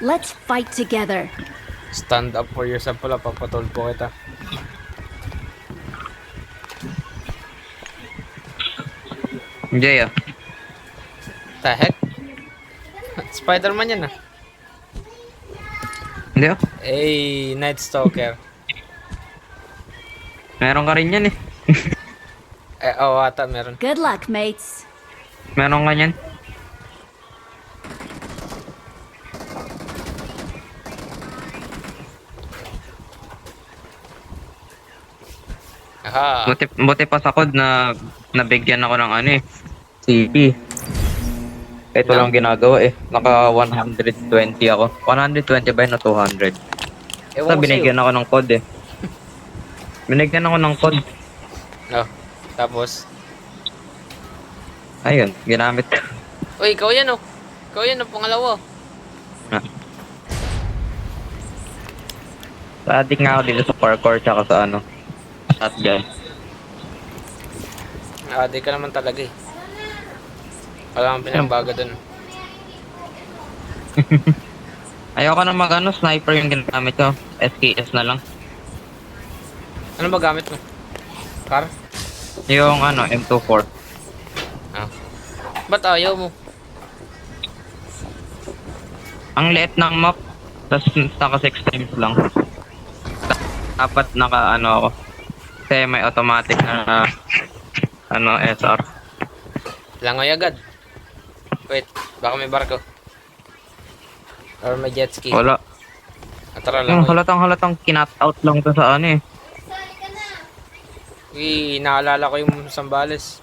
Speaker 5: Let's fight together.
Speaker 1: Stand up for yourself pala. Papatulpo kita.
Speaker 3: Jay,
Speaker 1: The heck? Spider-Man yan ah.
Speaker 3: Hindi ah.
Speaker 1: Hey, Night Stalker.
Speaker 3: Meron ka rin yan eh.
Speaker 1: Ata meron.
Speaker 5: Good luck, mates.
Speaker 3: Meron ka yan.
Speaker 1: Aha.
Speaker 3: Buti pa sa kod na nabigyan ako ng ano eh. CP. Ito lang ginagawa eh. Naka 120 ako. 120 ba yun o 200?
Speaker 1: Ewan
Speaker 3: Basta
Speaker 1: ko
Speaker 3: binigyan ako ng code eh. Binigyan ako ng code.
Speaker 1: sa'yo. Oh, tapos.
Speaker 3: Ayun, ginamit ko.
Speaker 1: Uy, ikaw yan oh. Ikaw yan oh, pangalawa.
Speaker 3: Sa-addict nga ako dito sa parkour tsaka sa ano. Shotgun.
Speaker 1: Di ka naman talaga eh. Wala kang pinabago dun.
Speaker 3: Ayoko na mag-ano, sniper yung ginamit ko. SKS na lang.
Speaker 1: Ano ba gamit mo? Car?
Speaker 3: Yung ano, M24.
Speaker 1: Ah. Ba't ayaw mo?
Speaker 3: Ang liit ng map, tapos naka 6 times lang. Dapat naka ano ako. Kasi may automatic na ano, SR.
Speaker 1: Langoy agad. Wait, baka may barko. Or may jet ski.
Speaker 3: Wala.
Speaker 1: Tara,
Speaker 3: Yung
Speaker 1: langoy.
Speaker 3: halatang kinat out lang to sa ano eh.
Speaker 1: Uy, naalala ko yung Sambales.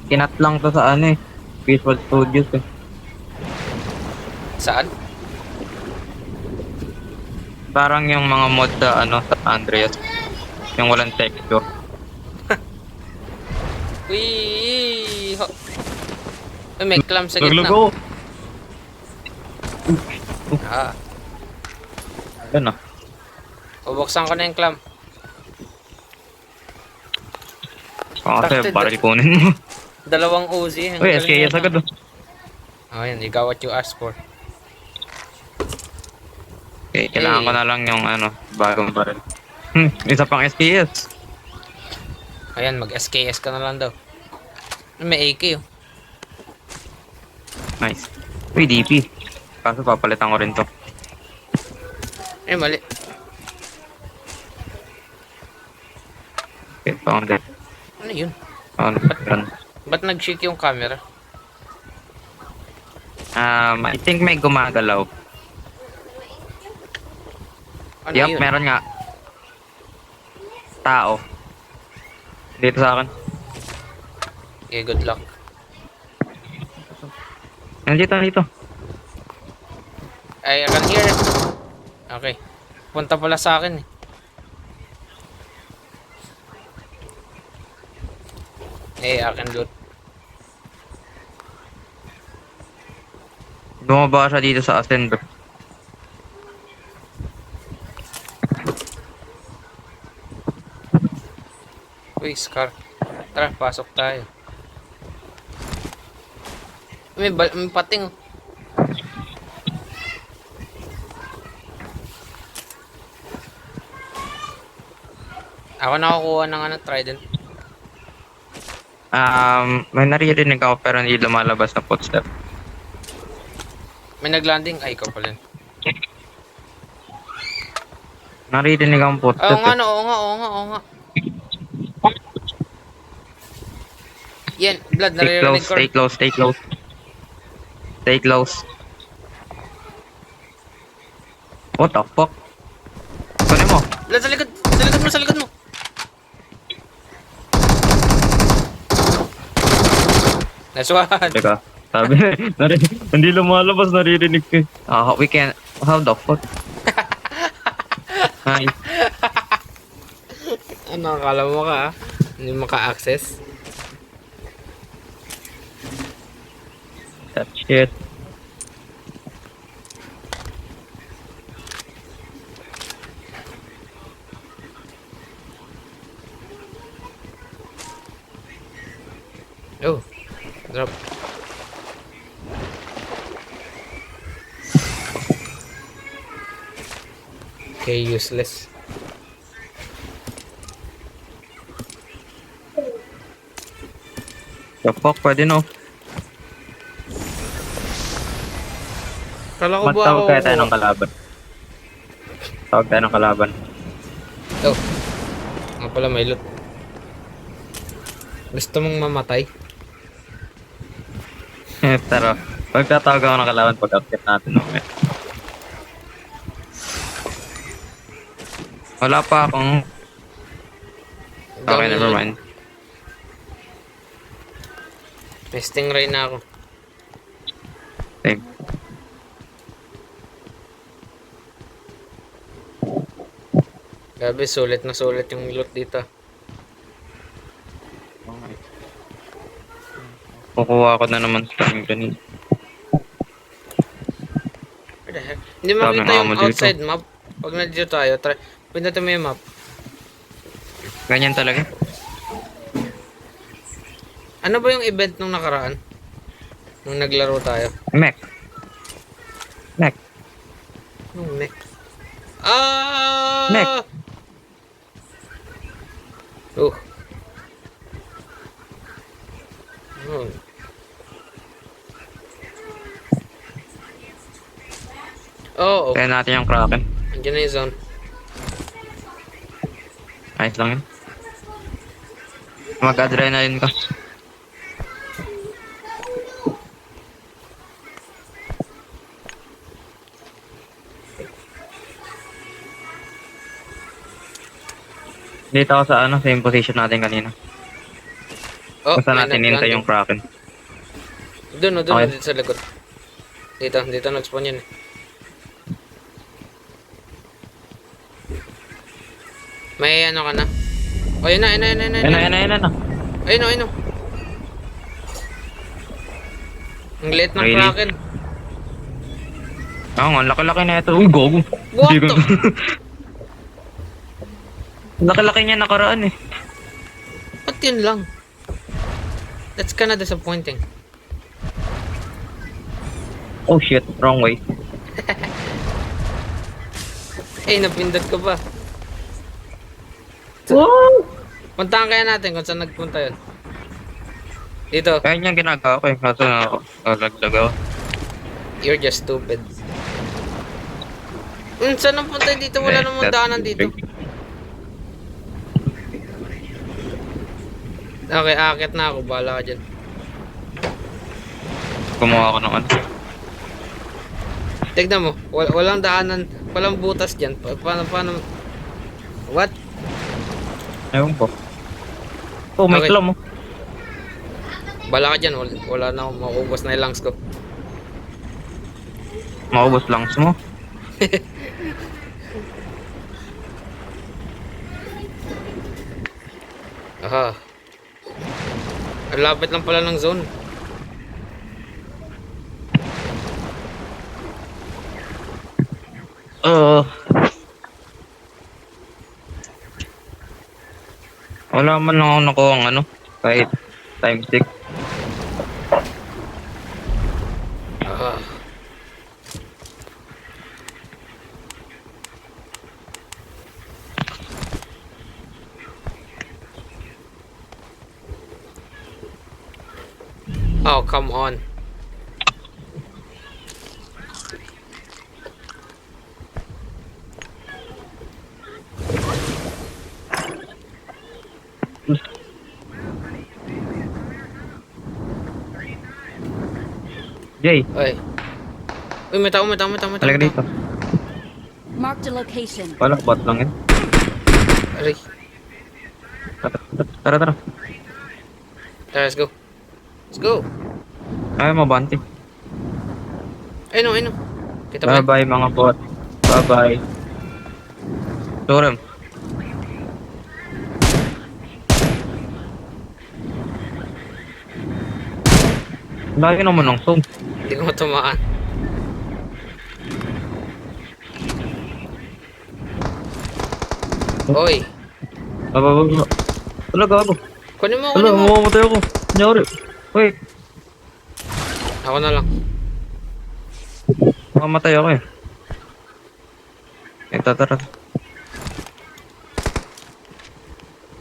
Speaker 3: Kinat lang to sa ano eh. Visual Studios eh.
Speaker 1: Saan?
Speaker 3: Parang yung mga mod sa ano sa Andreas. Yung walang texture.
Speaker 1: Uy! Uy, may clam sa gitna.
Speaker 3: Naglago!
Speaker 1: Ah,
Speaker 3: Ano?
Speaker 1: bubuksan ko na yung clam.
Speaker 3: Kasi
Speaker 1: Bakit?
Speaker 3: para kunin mo.
Speaker 1: Dalawang Uzi. Ang
Speaker 3: Uy,
Speaker 1: galing
Speaker 3: SKS
Speaker 1: nito.
Speaker 3: agad oh.
Speaker 1: Oh, yan. You got what you asked for.
Speaker 3: Okay, kailangan ko na lang yung ano, bagong barrel. Isa pang SKS.
Speaker 1: Ayan, mag-SKS ka na lang daw. May AK oh.
Speaker 3: Nice. Uy, DP. Kaso papalitan ko rin to.
Speaker 1: Eh, mali.
Speaker 3: Okay, found it.
Speaker 1: Ano yun?
Speaker 3: Found it.
Speaker 1: Ba't nag-shake yung camera?
Speaker 3: I think may gumagalaw.
Speaker 1: Ano
Speaker 3: Yup,
Speaker 1: yun?
Speaker 3: meron nga. Tao. Dito sa akin.
Speaker 1: Okay, good luck.
Speaker 3: Nandito.
Speaker 1: I can hear it. Okay. Punta pala sa akin eh. Akin loot.
Speaker 3: Bumaba siya dito sa Ascend.
Speaker 1: Uy, Scar. Tara, pasok tayo. May pating oh. Ako nakakuha ng ano, trident.
Speaker 3: May naririnig ako pero hindi lumalabas na footstep.
Speaker 1: May naglanding. Ay, ikaw pala.
Speaker 3: Naririnig akong
Speaker 1: Oo
Speaker 3: footstep
Speaker 1: nga,
Speaker 3: eh.
Speaker 1: no, oo nga. Yan, blood,
Speaker 3: Stay
Speaker 1: naririnig
Speaker 3: close,
Speaker 1: ko.
Speaker 3: stay close. Stay close. What the fuck? Kunin mo.
Speaker 1: Blood, sa likod! Sa likod mo! Nice one!
Speaker 3: Teka, sabi, hindi lumalabas, naririnig ko. We can, how the fuck? Hi.
Speaker 1: Ano, akala mo ka hindi maka-access?
Speaker 3: That shit.
Speaker 1: Oh, drop. Okay, useless.
Speaker 3: The fuck, pwede no?
Speaker 1: Kala ko ba ako...
Speaker 3: Magtawag kaya tayo ng kalaban. Tawag tayo ng kalaban.
Speaker 1: Oh, nga pala may loot. Gusto mong mamatay?
Speaker 3: Pero, pagtatawag ako ng kalaban pag-update natin. Okay. Wala pa akong... Okay,
Speaker 1: Dami
Speaker 3: never
Speaker 1: loot.
Speaker 3: mind.
Speaker 1: May stingray na ako.
Speaker 3: Same.
Speaker 1: Gabi, sulit na sulit yung loot dito.
Speaker 3: Kukuha ko na naman sa ganun.
Speaker 1: What the heck? Hindi
Speaker 3: Dami
Speaker 1: makita
Speaker 3: nga
Speaker 1: yung
Speaker 3: mo dito.
Speaker 1: outside map. Pag nandito tayo, pindutin mo yung map.
Speaker 3: Ganyan talaga.
Speaker 1: Ano ba yung event nung nakaraan? Nung naglaro tayo?
Speaker 3: Mech.
Speaker 1: Nung mech. Ah!
Speaker 3: Mech.
Speaker 1: Oh. Oh. Oh, okay.
Speaker 3: Kaya natin yung Kraken.
Speaker 1: Andiyan na yung zone.
Speaker 3: Ayos lang yun. Mag-adrenaline ka. Dito ako sa ano, same position natin kanina.
Speaker 1: Oh,
Speaker 3: Kung saan
Speaker 1: may
Speaker 3: natin hintay yung Kraken.
Speaker 1: Doon,
Speaker 3: Okay.
Speaker 1: dito sa likod. Dito nag-spawn yun eh. May ano ka na? Oh, yun na.
Speaker 3: Ayun na.
Speaker 1: Ayun o. Ang liit ng
Speaker 3: Really?
Speaker 1: Kraken.
Speaker 3: Oo nga, laki-laki na ito. Uy, gogo.
Speaker 1: What
Speaker 3: Hindi ko-
Speaker 1: the?
Speaker 3: Laki-laki niya nakaraan eh.
Speaker 1: Ba't yun lang? That's kinda disappointing.
Speaker 3: Oh shit, wrong way.
Speaker 1: Eh, napindot ko pa.
Speaker 3: Wow!
Speaker 1: Puntahan kaya natin kung saan nagpunta yun. Dito.
Speaker 3: Kaya niya ginagawa ko eh. Kaso nalaglag ako.
Speaker 1: You're just stupid. Saan ang punta dito? Wala namang daanan dito. Okay, akit na ako. Bahala ka dyan.
Speaker 3: Gumawa ako ng ano.
Speaker 1: Tignan mo. Walang daanan. Walang butas dyan. Paano? What?
Speaker 3: Ewan ko. Oh, may
Speaker 1: Okay.
Speaker 3: claw mo.
Speaker 1: Bahala ka dyan. Wala na akong maubos na yung lungs ko.
Speaker 3: Maubos lungs mo.
Speaker 1: Aha. Ang lapit lang pala ng zone.
Speaker 3: Oo. Wala man lang ako nakuha ang ano. Kahit time 6.
Speaker 1: Aha. Oh, come on.
Speaker 3: Jay,
Speaker 1: Oy. Uy, may tao.
Speaker 3: talaga dito.
Speaker 5: Marked a location.
Speaker 3: Wala, bot lang yun.
Speaker 1: Aray.
Speaker 3: Tara.
Speaker 1: Tara, let's go. Let's go.
Speaker 3: Ayaw mo, Banti.
Speaker 1: Ayun. Kita ba?
Speaker 3: Bye-bye mga bot. Bye-bye. Turem. Lagi naman ng song.
Speaker 1: Hindi ko matamaan. Oy.
Speaker 3: Baba. Talaga ako.
Speaker 1: Kunin mo.
Speaker 3: Mamamatay ako. Nyari. Wait,
Speaker 1: Ako na lang.
Speaker 3: mamamatay ako eh. Tara.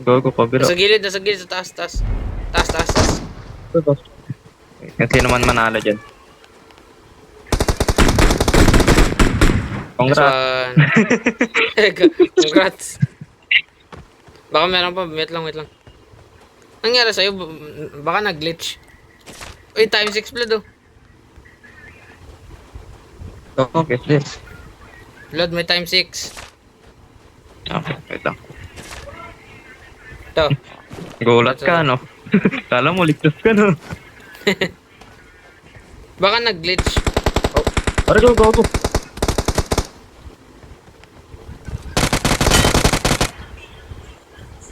Speaker 3: Gago, pabira.
Speaker 1: Nasa gilid. Sa taas. Taas.
Speaker 3: Kasi naman manalo dyan.
Speaker 1: This
Speaker 3: Congrats.
Speaker 1: one. Congrats. Baka meron pa. Wait lang. Nangyari sa'yo, baka nag-glitch. Uy, time 6 blood oh.
Speaker 3: Okay, this.
Speaker 1: Blood, may time 6.
Speaker 3: Okay, wait lang.
Speaker 1: Ito.
Speaker 3: Gulat ka, no? Kala mo, ligtas ka, no?
Speaker 1: Baka nag-glitch. Oh,
Speaker 3: Para gago.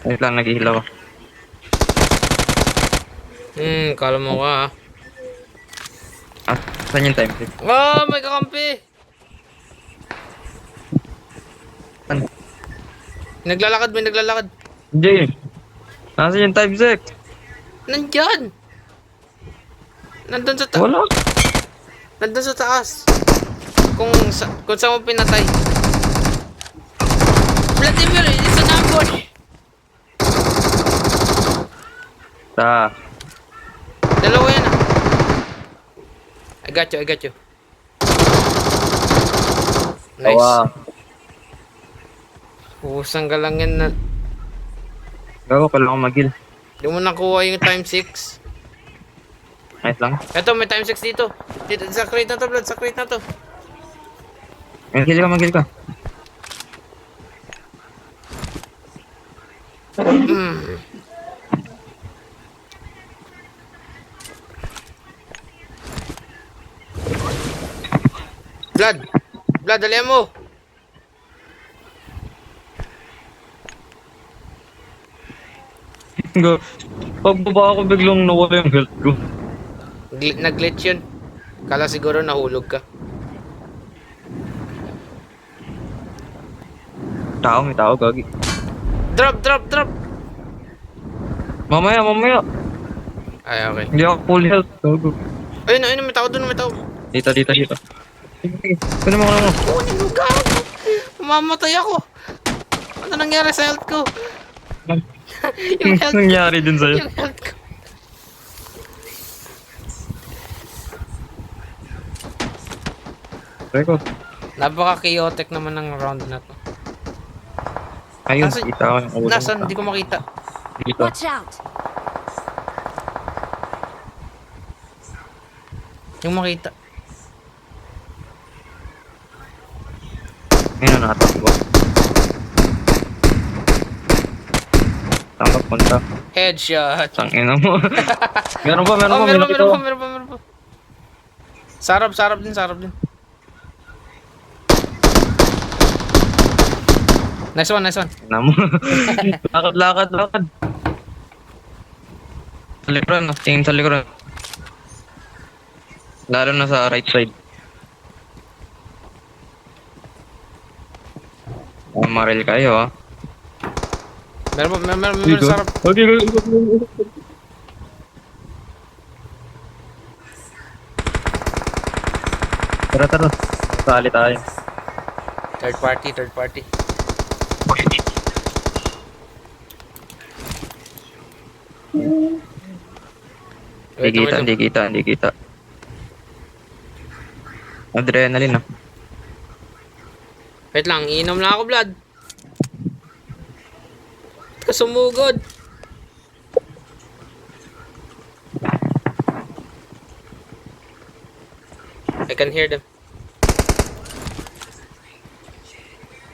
Speaker 3: Wait lang, nag-ihilaw ako.
Speaker 1: kala mo ka
Speaker 3: Ah, saan yung time check?
Speaker 1: Oh, may kakampi.
Speaker 3: Ano?
Speaker 1: May naglalakad.
Speaker 3: Jay, nasa yung time check?
Speaker 1: Nandyan. Nandun sa taas.
Speaker 3: Wala.
Speaker 1: Nandun sa taas. Kung saan mo pinatay. Vladimir, it's an ambush. Dalawa yan ah. I got you. Nice.
Speaker 3: Wow.
Speaker 1: Pusang ka lang yan na.
Speaker 3: Gago, kailangan ko mag-heal.
Speaker 1: Di mo nakuha yung time 6.
Speaker 3: Nice lang.
Speaker 1: Eto, may time 6 dito. Dito sa crate na to, Vlad. Sa crate na to.
Speaker 3: Mag-heal ka.
Speaker 1: Vlad! Vlad, dalihan mo!
Speaker 3: Pagbaba ako biglang nawala yung health ko.
Speaker 1: Nag-glitch yun. Kala siguro nahulog ka.
Speaker 3: May tao, gagi.
Speaker 1: Drop, drop, drop!
Speaker 3: Mamaya.
Speaker 1: Ay, okay.
Speaker 3: Hindi ako full health. Gago.
Speaker 1: Ayun, may tao doon, may tao.
Speaker 3: Dito. Sige. Kunin mo.
Speaker 1: Kunin mo, gago! Mamamatay ako! Ano nangyari sa health ko? Yung health
Speaker 3: Nangyari din sa'yo.
Speaker 1: Yung health ko.
Speaker 3: Teko.
Speaker 1: Napaka-chaotic naman ng round na to.
Speaker 3: Ayun,
Speaker 1: Nasaan-
Speaker 3: kita ko yung ulo.
Speaker 1: Nasaan? Hindi ko makita.
Speaker 3: Dito.
Speaker 5: Watch out!
Speaker 1: Yung makita.
Speaker 3: Ayun na natakbo. Saan ka punta?
Speaker 1: Headshot.
Speaker 3: Tangina mo. meron pa.
Speaker 1: Meron pa. Sarap din. Nice one.
Speaker 3: Tingnan mo. lakad. Sa likuran, tingin sa likuran. Lalo na sa right side. Maril kayo, ah.
Speaker 1: Meron sarap.
Speaker 3: Okay. Tara. Sali tayo.
Speaker 1: Third party.
Speaker 3: Hindi kita. Adrenaline, ah.
Speaker 1: Wait lang, iinom lang ako, Vlad. Ba't ka sumugod? I can hear them.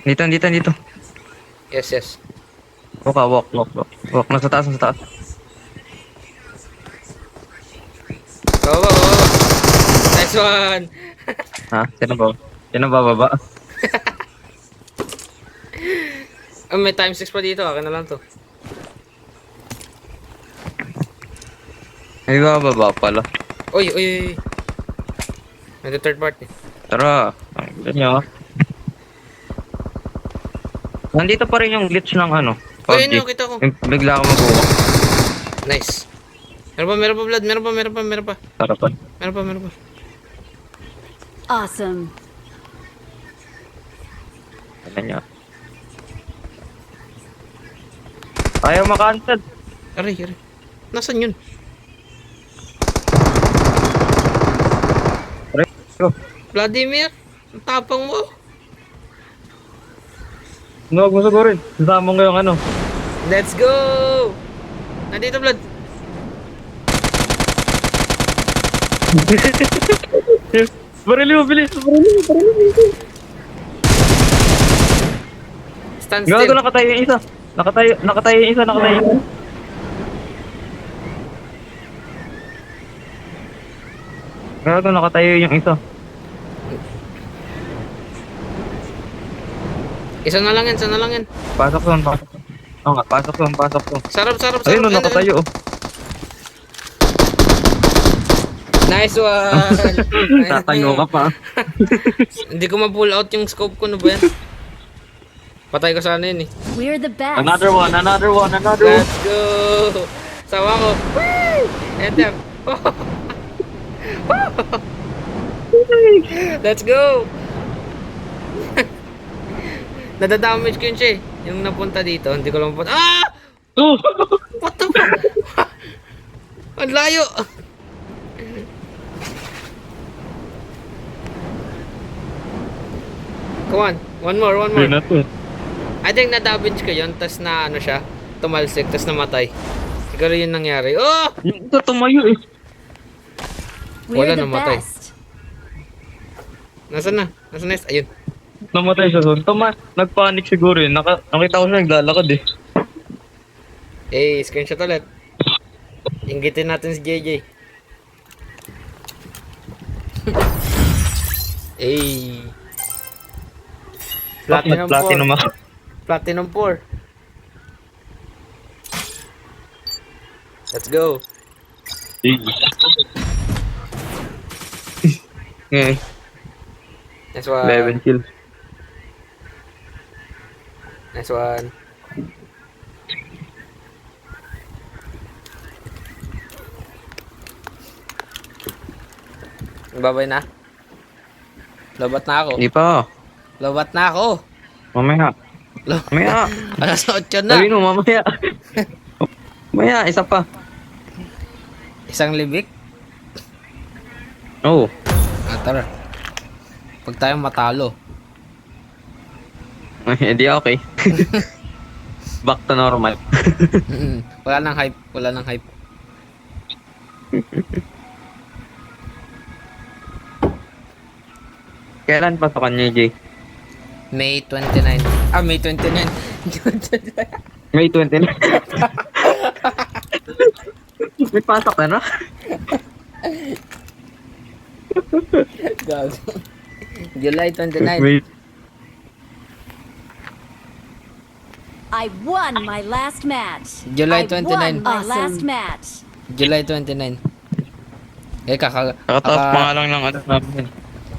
Speaker 3: Dito.
Speaker 1: Yes.
Speaker 3: Walk. Nasa taas.
Speaker 1: Go. Nice one.
Speaker 3: Ha? Sino ba baba?
Speaker 1: May time 6 pa dito. Akin na lang to.
Speaker 3: Ay, baba pala.
Speaker 1: Uy. May third party.
Speaker 3: Tara. Ang ganyan, ah. Nandito pa rin yung glitch ng ano.
Speaker 1: Uy,
Speaker 3: PUBG.
Speaker 1: kita ko.
Speaker 3: Bigla ako mag-uwak.
Speaker 1: Nice. Meron pa, Vlad. Meron pa.
Speaker 3: Sarapan.
Speaker 1: Meron pa.
Speaker 5: Awesome.
Speaker 3: Ano niya? Ayaw makancel.
Speaker 1: Aray. Nasaan yun?
Speaker 3: Go.
Speaker 1: Vladimir, ang tapang mo.
Speaker 3: Huwag mo sagurin. Sasama ko yung ano.
Speaker 1: Let's go! Nandito, Vlad.
Speaker 3: Barili mo, bilis.
Speaker 1: Stand
Speaker 3: Gago,
Speaker 1: still.
Speaker 3: nakatayo yung isa. Nakatayo yung isa. Gago, nakatayo yung isa.
Speaker 1: Isa na lang yan.
Speaker 3: Pasok doon. Oo nga, pasok doon.
Speaker 1: Sarap.
Speaker 3: Ayun, no, nakatayo. Oh.
Speaker 1: Nice one!
Speaker 3: Tatayo ka pa.
Speaker 1: Hindi ko ma-pull out yung scope ko, no ba yan? Patay ko sana yun eh.
Speaker 5: We're the best.
Speaker 3: Another one.
Speaker 1: Let's go! Sawa ko. Woo! Enter. Let's go! Nadadamage ko yun siya eh. Yung napunta dito, hindi ko lang mapunta. Ah!
Speaker 3: Oh!
Speaker 1: What the fuck? Ang layo! Come on, one more.
Speaker 3: Yun na to.
Speaker 1: I think na-damage ko yun, tas na ano siya, tumalsik, tas namatay. Siguro yun nangyari. Oh!
Speaker 3: Yung isa tumayo eh.
Speaker 1: Wala,
Speaker 5: We're the
Speaker 1: namatay.
Speaker 5: best.
Speaker 1: Nasaan na? Ayun.
Speaker 3: Namatay siya doon. Nagpanik siguro eh. Nakita ko siya naglalakad eh.
Speaker 1: Screenshot ulit. Inggitin natin si JJ. Platinum 4.
Speaker 3: Platinum ako.
Speaker 1: Platinum 4. Let's go.
Speaker 3: Okay.
Speaker 1: Nice one.
Speaker 3: 11 kills.
Speaker 1: Nice one. Babay na. Lobat na ako.
Speaker 3: Hindi pa.
Speaker 1: Lobat na ako.
Speaker 3: Mamaya. Mamaya.
Speaker 1: Alas 8 na.
Speaker 3: Sabi mo, mamaya. Mamaya, isa pa.
Speaker 1: Isang libik.
Speaker 3: Oo.
Speaker 1: Tara. Pag tayo matalo.
Speaker 3: Hindi okay. Back to normal.
Speaker 1: Wala nang hype. Wala nang hype.
Speaker 3: Kailan pa sa kanya, Jay?
Speaker 1: May 29. May 29.
Speaker 3: May 20 na. May pasok na, no?
Speaker 1: Gago. July 29.
Speaker 3: May...
Speaker 5: I won my last match.
Speaker 1: July
Speaker 5: I won
Speaker 1: 29.
Speaker 5: my last match.
Speaker 1: July 29.
Speaker 3: Nakatapos pa nga lang ng ano namin.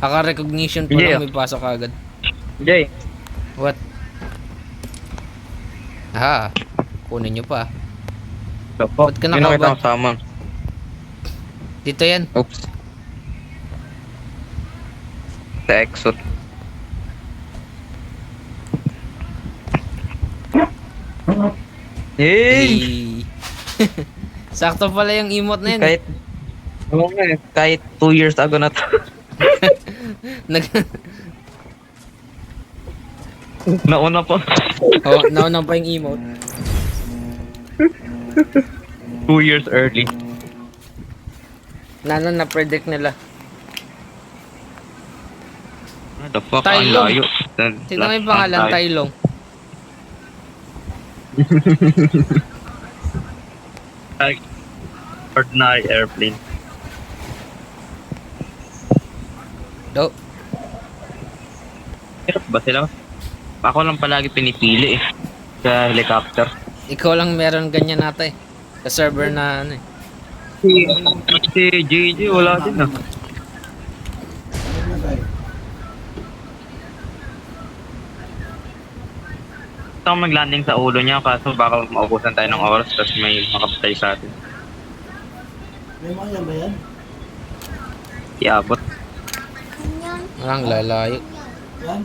Speaker 1: Recognition pa
Speaker 3: Yeah.
Speaker 1: lang may pasok agad.
Speaker 3: Jay,
Speaker 1: What? Kunin nyo pa. Ba't ka
Speaker 3: yun ang
Speaker 1: nakabad?
Speaker 3: kitang sama.
Speaker 1: Dito yan.
Speaker 3: Oops. Sa exot. Yay!
Speaker 1: Sakto pala yung emote na yun.
Speaker 3: Kahit, oo nga eh, kahit 2 years ago na to.
Speaker 1: Nag-
Speaker 3: Nauna po.
Speaker 1: nauna pa yung emote.
Speaker 3: 2 years early.
Speaker 1: Na-predict nila.
Speaker 3: What the fuck? Ang
Speaker 1: Tailong.
Speaker 3: layo.
Speaker 1: Tignan mo yung pangalan, Tailong.
Speaker 3: Like, ordinary airplane.
Speaker 1: Do.
Speaker 3: Hirap ba sila? Ako lang palagi pinipili eh. Sa helicopter.
Speaker 1: Ikaw lang meron ganyan nata eh. Sa server na ano eh.
Speaker 3: Si JJ wala din ah. Gusto akong mag-landing sa ulo niya kaso baka maubusan tayo ng oras tapos may makapatay sa atin.
Speaker 4: May mga ba yan?
Speaker 3: Iabot.
Speaker 1: Walang lalayo.
Speaker 4: Yan?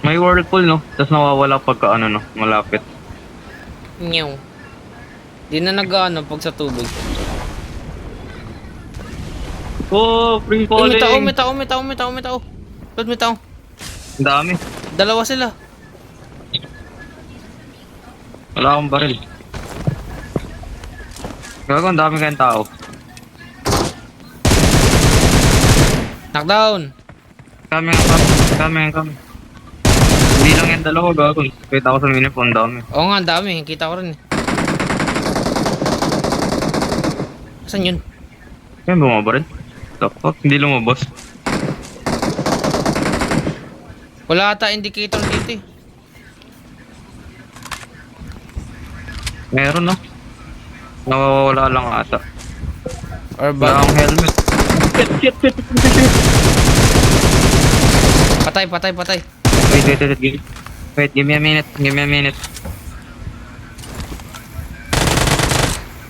Speaker 3: May whirlpool no? Tapos nawawala pagka ano no? Malapit.
Speaker 1: Nyaw. Di na nag-ano pag sa tubig.
Speaker 3: Oh, free
Speaker 1: May tao,
Speaker 3: falling!
Speaker 1: may tao, may tao, may tao, may tao. Lord, may tao.
Speaker 3: Ang dami.
Speaker 1: Dalawa sila.
Speaker 3: Wala akong baril. Gago, ang dami kayong tao.
Speaker 1: Knockdown.
Speaker 3: Kami. Hindi lang yung dalawa, gago. Kita ko sa minip, ang dami.
Speaker 1: Oo nga, ang dami. Kita ko rin eh. Saan yun?
Speaker 3: Kaya bumaba rin. Dapat, hindi lumabas.
Speaker 1: Wala ata indicator dito eh.
Speaker 3: Meron no? Nawawala lang ata.
Speaker 1: Or
Speaker 3: Wala
Speaker 1: ba?
Speaker 3: akong helmet. Shit.
Speaker 1: Patay.
Speaker 3: Wait, give me a minute.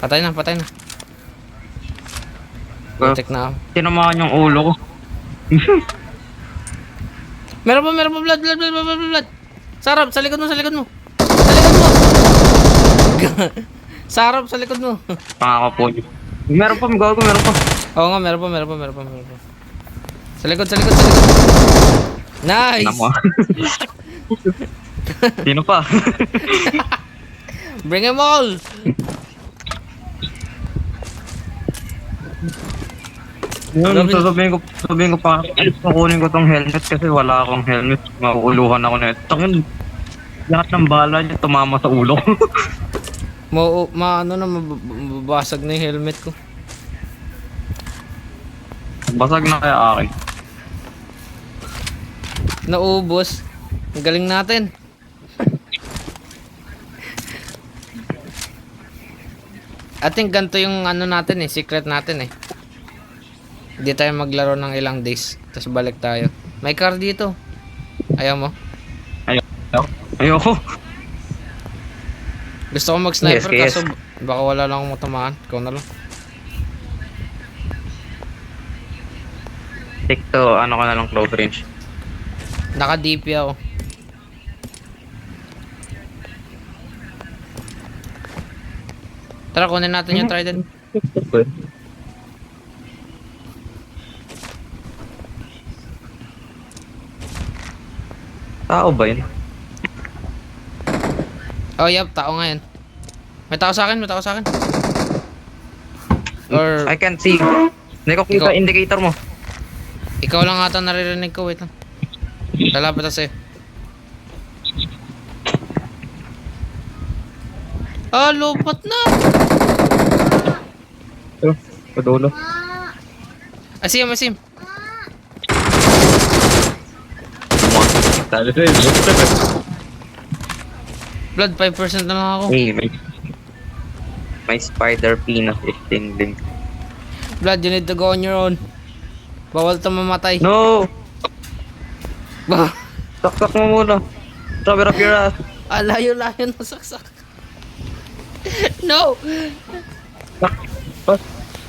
Speaker 1: Patay na.
Speaker 3: Well,
Speaker 1: Check na ako.
Speaker 3: tinamaan yung ulo ko.
Speaker 1: Meron pa, blood. Sarap, sa likod mo. Sarap, sa likod mo.
Speaker 3: Pangako po. Meron pa.
Speaker 1: Oo nga, meron pa. Sa likod. Nice!
Speaker 3: Ano mo? Sino pa?
Speaker 1: Bring them all!
Speaker 3: Yun, sasabihin ko pa, kukunin ko tong helmet kasi wala akong helmet. Makuuluhan ako na ito. Tangin, Lahat ng bala niya tumama sa ulo ko.
Speaker 1: Ano na, mababasag na yung helmet ko.
Speaker 3: Basag na kaya akin.
Speaker 1: Naubos. Ang galing natin. I think ganito yung ano natin secret natin Hindi tayo maglaro ng ilang days. Tapos balik tayo. May car dito. Ayaw mo?
Speaker 3: Ayoko.
Speaker 1: Gusto ko mag-sniper
Speaker 3: Yes, yes.
Speaker 1: kaso baka wala lang akong matamaan. Ikaw na lang.
Speaker 3: Stick to, ano ka na lang, close range.
Speaker 1: Naka-DP ako. Tara, kunin natin yung trident.
Speaker 3: Tao ba yun?
Speaker 1: Oh, yep, tao nga yan. May tao sa akin, may tao sa akin. Or,
Speaker 3: I can't see. Hindi ko kita
Speaker 1: Ikaw-
Speaker 3: indicator mo.
Speaker 1: ikaw lang ata naririnig ko, wait lang. Lalapit na sa'yo. Ah, lupat na!
Speaker 3: Ito, padulo.
Speaker 1: Asim, asim. Blood, 5% na lang ako.
Speaker 3: Hey, may spider peanut is tingling.
Speaker 1: Blood, you need to go on your own. Bawal to mamatay.
Speaker 3: No!
Speaker 1: Bah,
Speaker 3: Saksak mo muna. Cover up your ass.
Speaker 1: layo-layo na saksak. No!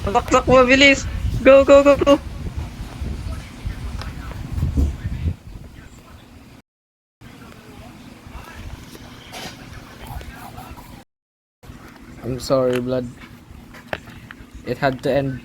Speaker 3: Saksak mo, bilis! Go, go, go, go!
Speaker 1: I'm sorry, Blood. It had to end.